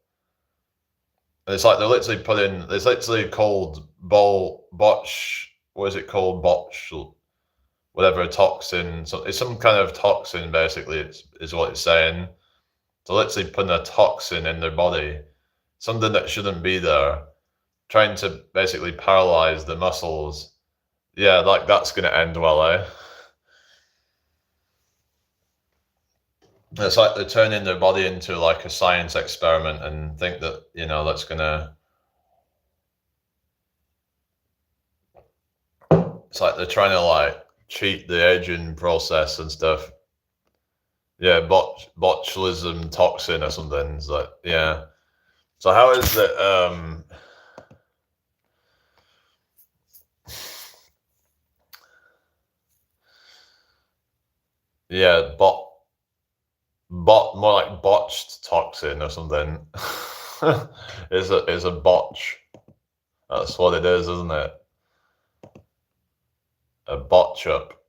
And it's like they're literally putting. It's literally called botch. What is it called? Botch. Whatever toxin. So it's some kind of toxin. Basically, is what it's saying. So literally putting a toxin in their body, something that shouldn't be there, trying to basically paralyze the muscles. Yeah, like that's gonna end well, eh? It's like they're turning their body into like a science experiment and think that that's gonna. It's like they're trying to like cheat the aging process and stuff. Yeah, botulism toxin or something. It's like yeah. So how is it? Yeah, more like botched toxin or something. Is a botch. That's what it is, isn't it? A botch up.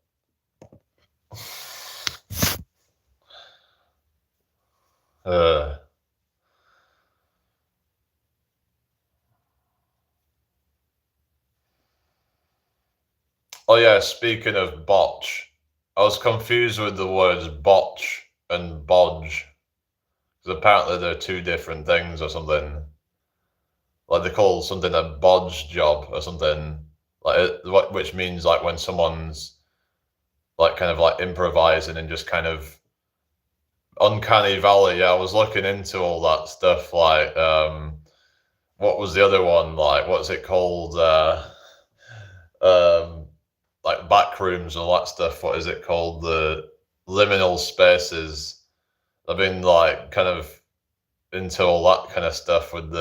Uh, oh yeah, speaking of botch, I was confused with the words botch and bodge. Because apparently they're two different things or something. Like they call something a bodge job or something. Which means like when someone's like kind of like improvising and just kind of uncanny valley. Yeah, I was looking into all that stuff. Like, what was the other one? Like, what's it called? Like back rooms and all that stuff. What is it called? The liminal spaces. I've been like kind of into all that kind of stuff with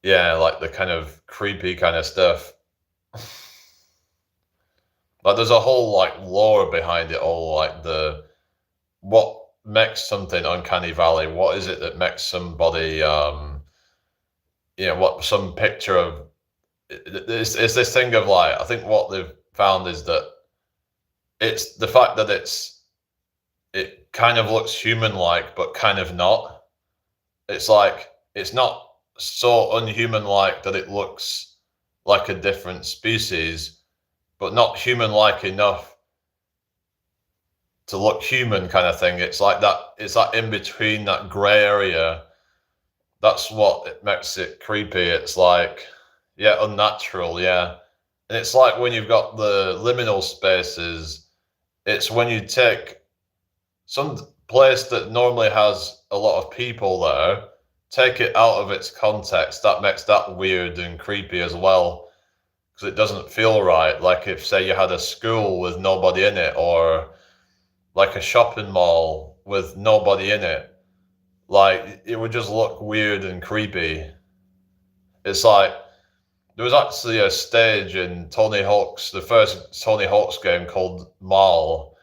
like the kind of creepy kind of stuff. Like there's a whole like lore behind it all, like what makes something uncanny valley. What is it that makes somebody what some picture of it's this thing of like I think what they've found is that it's the fact that it kind of looks human like but kind of not. It's like it's not so unhuman like that it looks like a different species, but not human like enough to look human kind of thing. It's like that. It's that in between, that gray area. That's what it makes it creepy. It's like, yeah, unnatural, yeah. And it's like when you've got the liminal spaces, it's when you take some place that normally has a lot of people there, take it out of its context, that makes that weird and creepy as well, because it doesn't feel right. Like if, say, you had a school with nobody in it, or like a shopping mall with nobody in it, like it would just look weird and creepy. It's like there was actually a stage in the first Tony Hawk's game called Mall,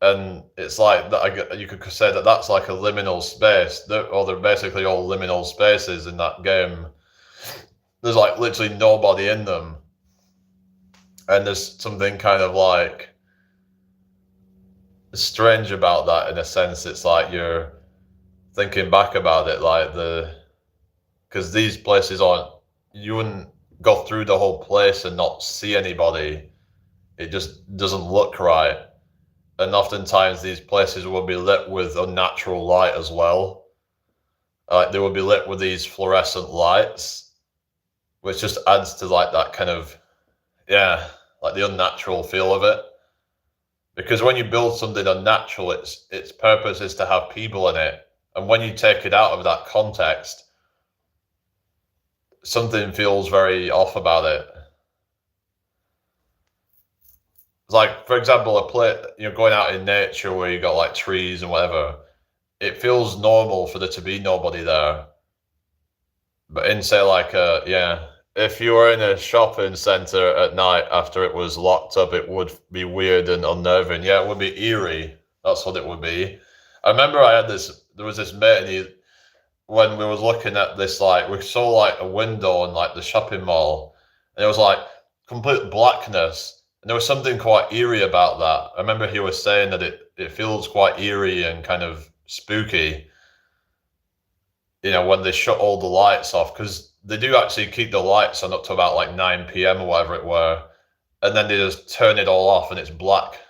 and it's like that. You could say that that's like a liminal space. They're basically all liminal spaces in that game. There's like literally nobody in them, and there's something kind of like strange about that in a sense. It's like you're thinking back about it, like because these places you wouldn't go through the whole place and not see anybody. It just doesn't look right. And oftentimes these places will be lit with unnatural light as well. Like they will be lit with these fluorescent lights, which just adds to like that kind of, yeah, like the unnatural feel of it. Because when you build something unnatural, its purpose is to have people in it. And when you take it out of that context, something feels very off about it. It's like, for example, going out in nature where you got like trees and whatever, it feels normal for there to be nobody there. But in, say, like, if you were in a shopping center at night after it was locked up, it would be weird and unnerving. Yeah, it would be eerie. That's what it would be. I remember there was this mate, and when we was looking at this, like, we saw like a window in like the shopping mall, and it was like complete blackness, and there was something quite eerie about that. I remember he was saying that it feels quite eerie and kind of spooky, when they shut all the lights off, because they do actually keep the lights on up to about like 9 p.m. or whatever it were, and then they just turn it all off and it's black.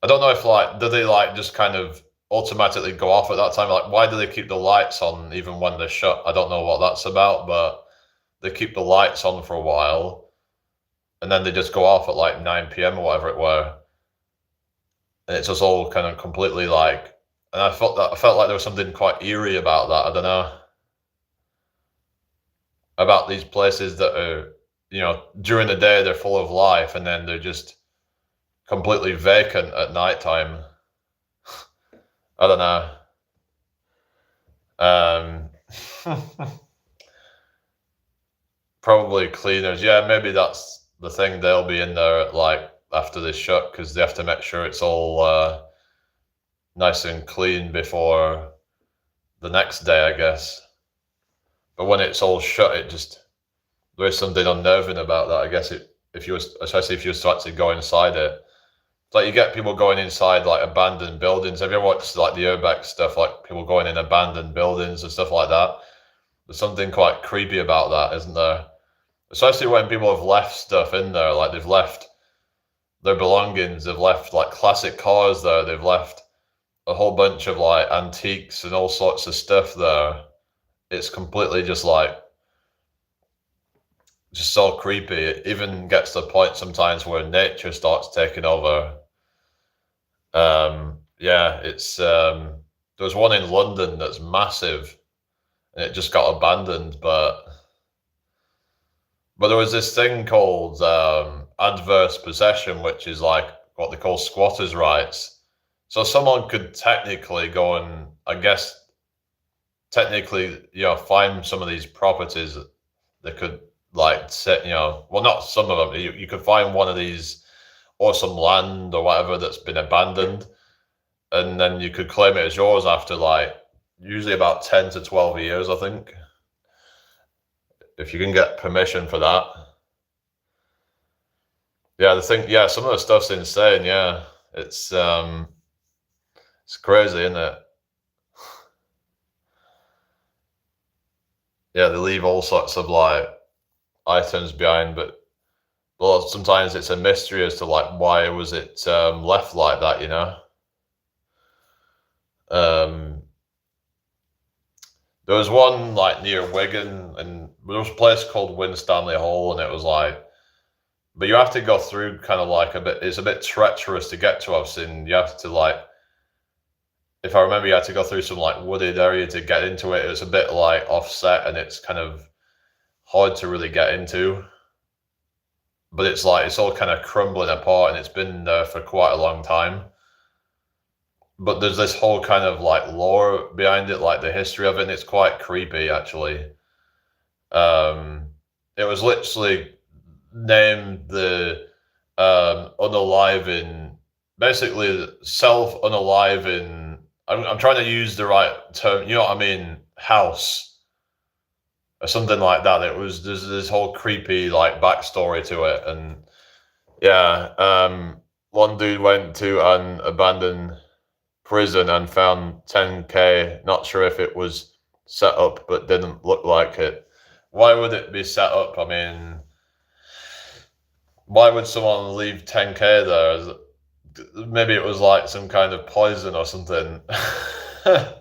I don't know if do they like just kind of automatically go off at that time? Like, why do they keep the lights on even when they're shut? I don't know what that's about, but they keep the lights on for a while, and then they just go off at like 9 p.m. or whatever it were, and it's just all kind of completely like. And I felt like there was something quite eerie about that. I don't know, about these places that are, during the day they're full of life, and then they're just completely vacant at nighttime. I don't know. Probably cleaners. Yeah, maybe that's the thing. They'll be in there like after they shut, because they have to make sure it's all nice and clean before the next day, I guess. But when it's all shut, there is something unnerving about that, I guess. Especially if you was to actually go inside it. It's like you get people going inside like abandoned buildings. Have you ever watched like the Urbex stuff, like people going in abandoned buildings and stuff like that? There's something quite creepy about that, isn't there? Especially when people have left stuff in there, like they've left their belongings, they've left like classic cars there, they've left a whole bunch of like antiques and all sorts of stuff there. It's completely just so creepy. It even gets to the point sometimes where nature starts taking over. It's there's one in London that's massive, and it just got abandoned, but there was this thing called adverse possession, which is like what they call squatters' rights. So someone could technically go and, I guess, find some of these properties. They could like set, well, not some of them. You could find one of these, or some land or whatever that's been abandoned, and then you could claim it as yours after like usually about 10 to 12 years, I think, if you can get permission for that. Yeah, some of the stuff's insane. Yeah, it's crazy, isn't it? Yeah, they leave all sorts of like items behind, but sometimes it's a mystery as to like why was it left like that, There was one like near Wigan, and there was a place called Winstanley Hall, and it was like but you have to go through kind of like it's a bit treacherous to get to. I've seen you have to like, if I remember, you had to go through some like wooded area to get into it. It's a bit like offset and it's kind of hard to really get into. But it's like, it's all kind of crumbling apart and it's been there for quite a long time. But there's this whole kind of like lore behind it, like the history of it, and it's quite creepy actually. It was literally named the unaliving, basically self-unaliving. I'm trying to use the right term, you know what I mean? House or something like that. There's this whole creepy like backstory to it, and yeah, one dude went to an abandoned prison and found 10K. Not sure if it was set up, but didn't look like it. Why would it be set up? I mean, why would someone leave 10K there? Maybe it was like some kind of poison or something. I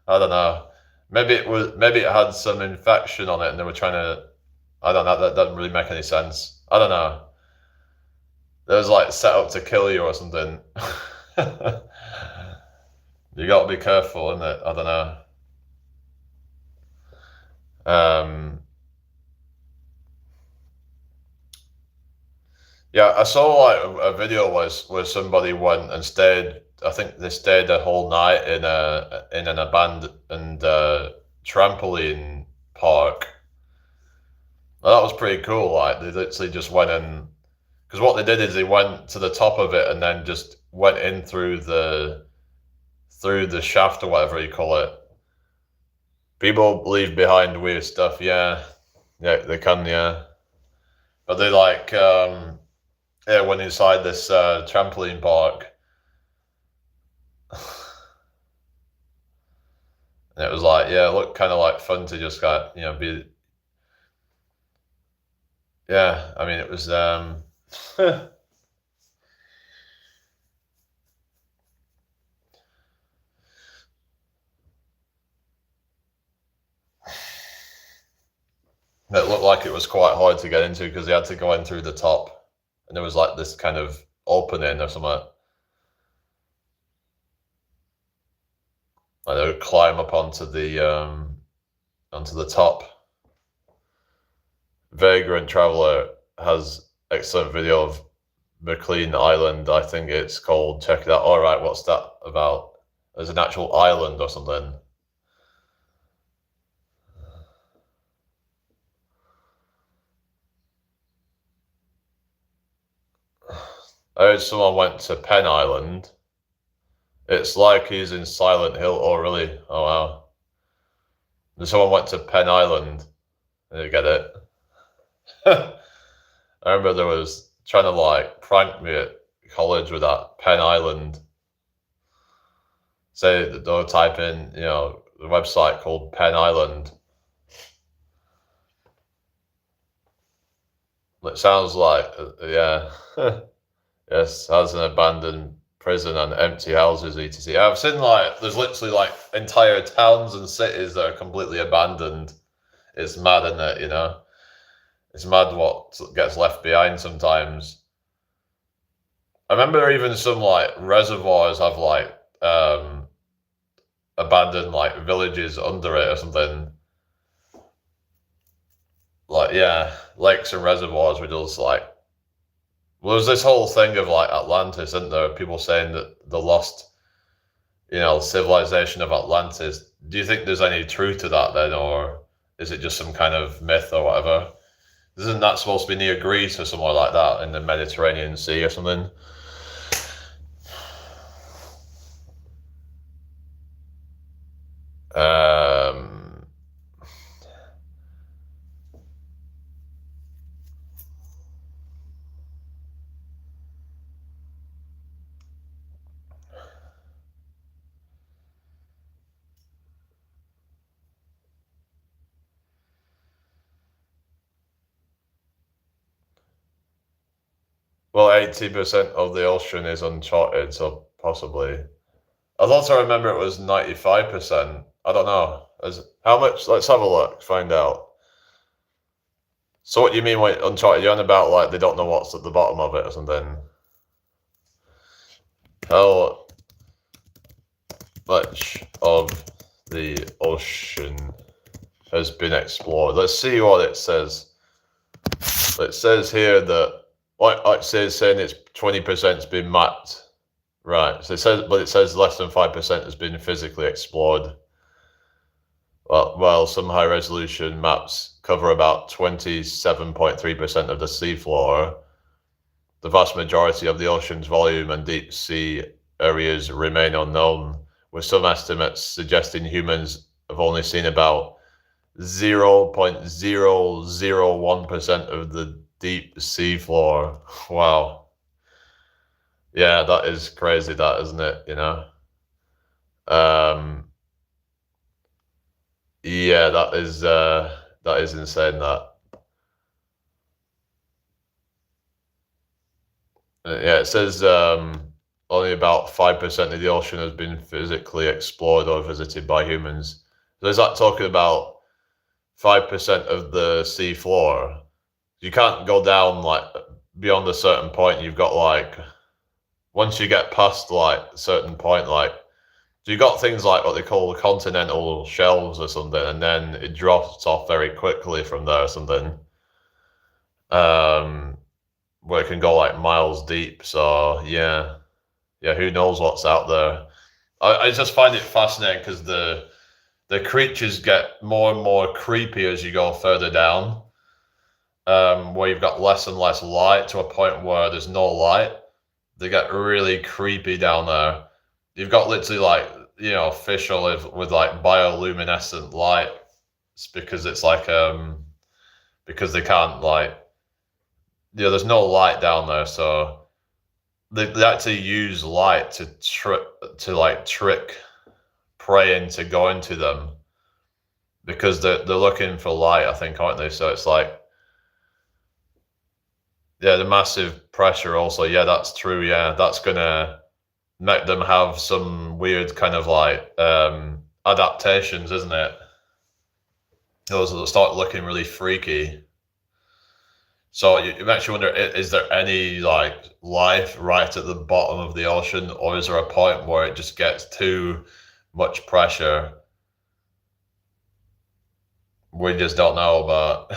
don't know. Maybe it had some infection on it and they were trying to, I don't know, that doesn't really make any sense. I don't know. It was like set up to kill you or something. You gotta be careful, isn't it? I don't know. Yeah, I saw like a video where somebody went and stayed. I think they stayed a whole night in an abandoned trampoline park. Well, that was pretty cool. Like they literally just went in, because what they did is they went to the top of it and then just went in through the shaft or whatever you call it. People leave behind weird stuff. Yeah, they can. Yeah, but they like went inside this trampoline park. And it was like, yeah, it looked kind of like fun to just be. Yeah, I mean, it was. It looked like it was quite hard to get into because they had to go in through the top, and there was like this kind of opening or something. And they would climb up onto the top. Vagrant Traveler has excellent video of McLean Island. I think it's called. Check it out. All right, what's that about? There's an actual island or something. I heard someone went to Penn Island. It's like he's in Silent Hill. Oh, really? Oh, wow. And someone went to Penn Island. Did you get it? I remember there was trying to like prank me at college with that Penn Island. Say they'll type in, the website called Penn Island. It sounds like, yeah. Yes, has an abandoned prison and empty houses, etc. I've seen like there's literally like entire towns and cities that are completely abandoned. It's mad, isn't it? It's mad what gets left behind sometimes. I remember even some like reservoirs have like abandoned like villages under it or something. Like, yeah, lakes and reservoirs were just like. Well, there's this whole thing of like Atlantis, isn't there? People saying that the lost, civilization of Atlantis. Do you think there's any truth to that then, or is it just some kind of myth or whatever? Isn't that supposed to be near Greece or somewhere like that in the Mediterranean Sea or something? Um, well, 80% of the ocean is uncharted, so possibly. I thought I remember it was 95%. I don't know. How much? Let's have a look, find out. So what do you mean by uncharted? You're on about like they don't know what's at the bottom of it or something? How much of the ocean has been explored? Let's see what it says. It says here that, like it says, saying it's 20%'s been mapped. Right. So it says less than 5% has been physically explored. Well, some high resolution maps cover about 27.3% of the seafloor. The vast majority of the ocean's volume and deep sea areas remain unknown, with some estimates suggesting humans have only seen about 0.001% of the deep sea floor. Wow. Yeah, that is crazy, that, isn't it? You know? Yeah, that is insane, that. Yeah, it says only about 5% of the ocean has been physically explored or visited by humans. So is that talking about 5% of the sea floor? You can't go down like beyond a certain point. You've got like, once you get past like a certain point, like, so you got things like what they call the continental shelves or something, and then it drops off very quickly from there or something. Where it can go like miles deep. So yeah, who knows what's out there? I just find it fascinating because the creatures get more and more creepy as you go further down. Where you've got less and less light to a point where there's no light. They get really creepy down there. You've got literally like, fish will live with like bioluminescent light. It's because it's like because they can't like, there's no light down there, so they actually use light to trick prey into going to them because they're looking for light, I think, aren't they? So it's like, yeah, the massive pressure also. Yeah, that's true. Yeah, that's gonna make them have some weird kind of like adaptations, isn't it? Those will start looking really freaky. So you makes you wonder: is there any like life right at the bottom of the ocean, or is there a point where it just gets too much pressure? We just don't know about.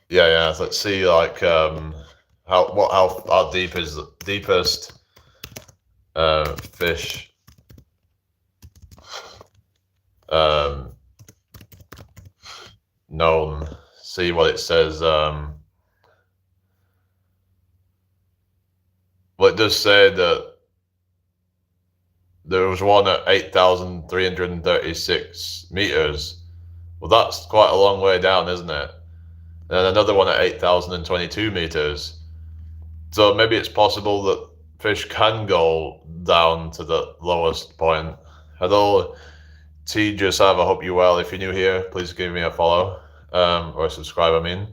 Yeah. Let's see, like, how deep is the deepest fish um, known? See what it says. Well, it does say that there was one at 8,336 meters. Well, that's quite a long way down, isn't it? And another one at 8,022 meters. So maybe it's possible that fish can go down to the lowest point. Hello, T. Joseph, I hope you're well. If you're new here, please give me a follow or subscribe. I mean,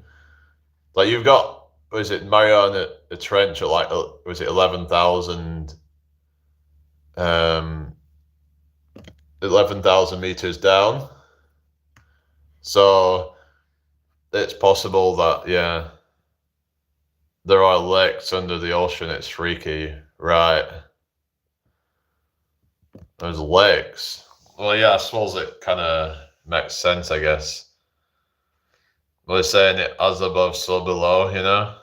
like you've got, was it Mariana Trench at like, was it 11,000 um, 11,000 meters down? So it's possible that, yeah, there are lakes under the ocean. It's freaky, right? There's lakes. Well, yeah, I suppose it kind of makes sense, I guess. Well, they're saying it as above, so below, you know?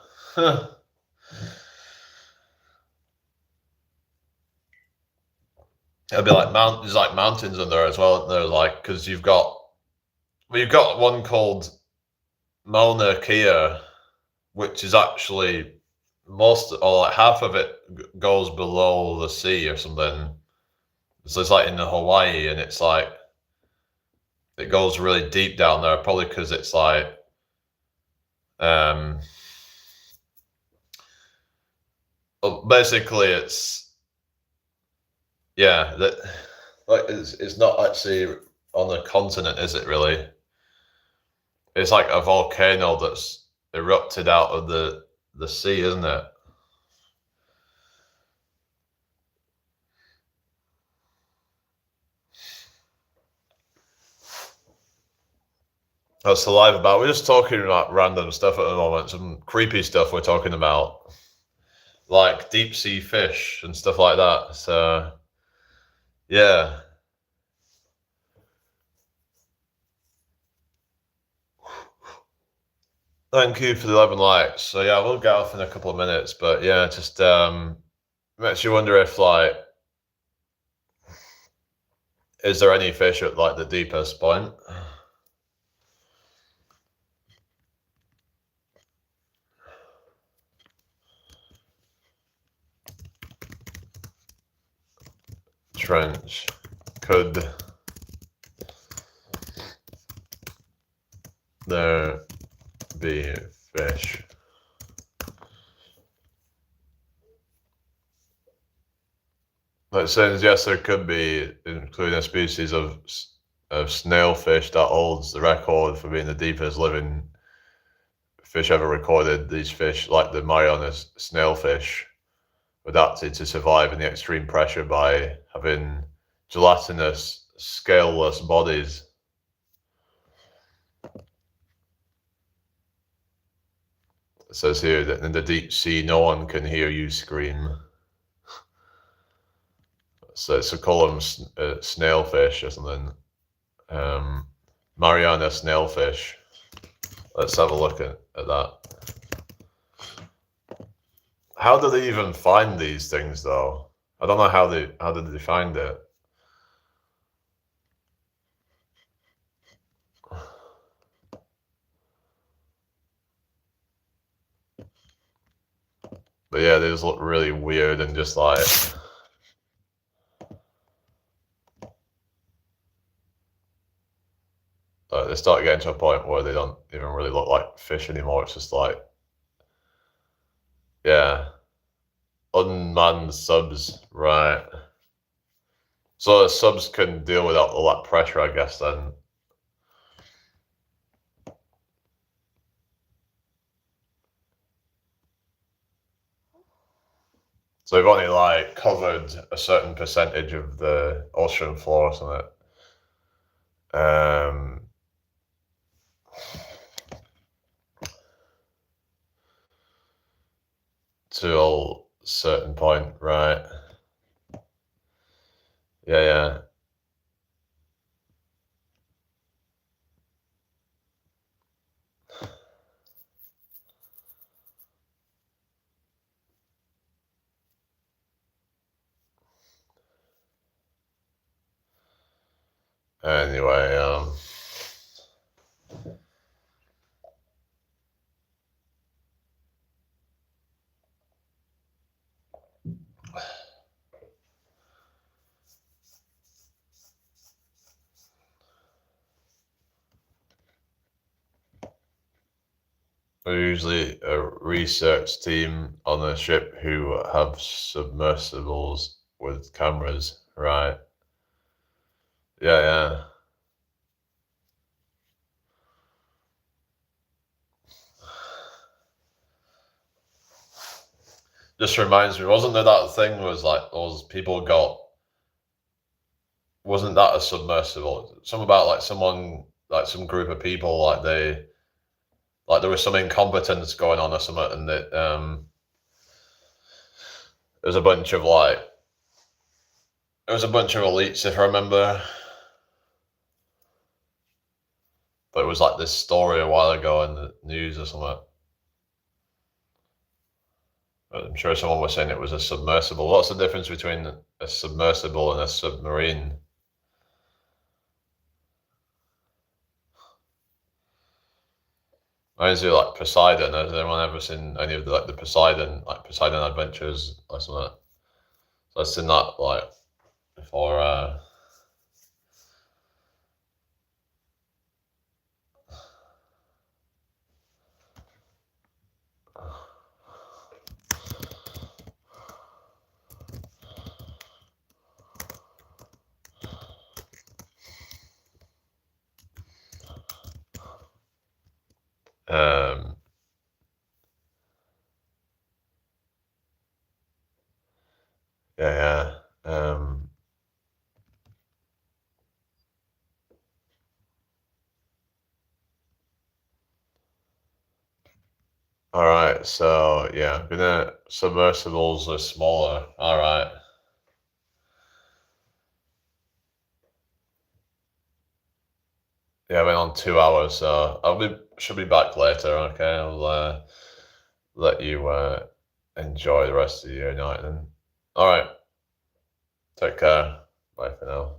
It'll be like there's like mountains under there as well, and they're like, because you've got one called Mauna Kea, which is actually most or like half of it goes below the sea or something. So it's like in Hawaii, and it's like it goes really deep down there, probably because it's like well, basically it's that like it's not actually on a continent, is it really? It's like a volcano that's erupted out of the sea, isn't it? That's the live about. We're just talking about random stuff at the moment, some creepy stuff we're talking about, like deep sea fish and stuff like that. So, yeah. Thank you for the 11 likes. So, yeah, we'll get off in a couple of minutes, but yeah, just makes you wonder if, like, is there any fish at, like, the deepest point? Trench. Could there be fish? It says yes, there could be, including a species of snailfish that holds the record for being the deepest living fish ever recorded. These fish, like the Marianas snailfish, adapted to survive in the extreme pressure by having gelatinous, scaleless bodies. It says here that in the deep sea, no one can hear you scream. So it's a column snailfish or something. Mariana snailfish. Let's have a look at that. How do they even find these things, though? I don't know how did they find it. But yeah, they just look really weird and just like they start getting to a point where they don't even really look like fish anymore. It's just like, yeah, unmanned subs, right? So the subs can deal with all that pressure, I guess. Then so they've only like covered a certain percentage of the ocean floor or something. To a certain point, right? Yeah, yeah. Anyway, we're usually a research team on a ship who have submersibles with cameras, right? Yeah, yeah. Just reminds me, wasn't there that thing was like those people got, wasn't that a submersible? Something about like someone, like some group of people, like like there was some incompetence going on or something, and that there was a bunch of like, there was a bunch of elites, if I remember. But it was like this story a while ago in the news or something. I'm sure someone was saying it was a submersible. What's the difference between a submersible and a submarine? Reminds me of like Poseidon. Has anyone ever seen any of the Poseidon Adventures or something? So I've seen that like before. Um, yeah, yeah. All right, so yeah, I'm gonna submersibles are smaller. All right. Yeah, I went on 2 hours, so should be back later. Okay, I'll let you enjoy the rest of your night then. All right, take care. Bye for now.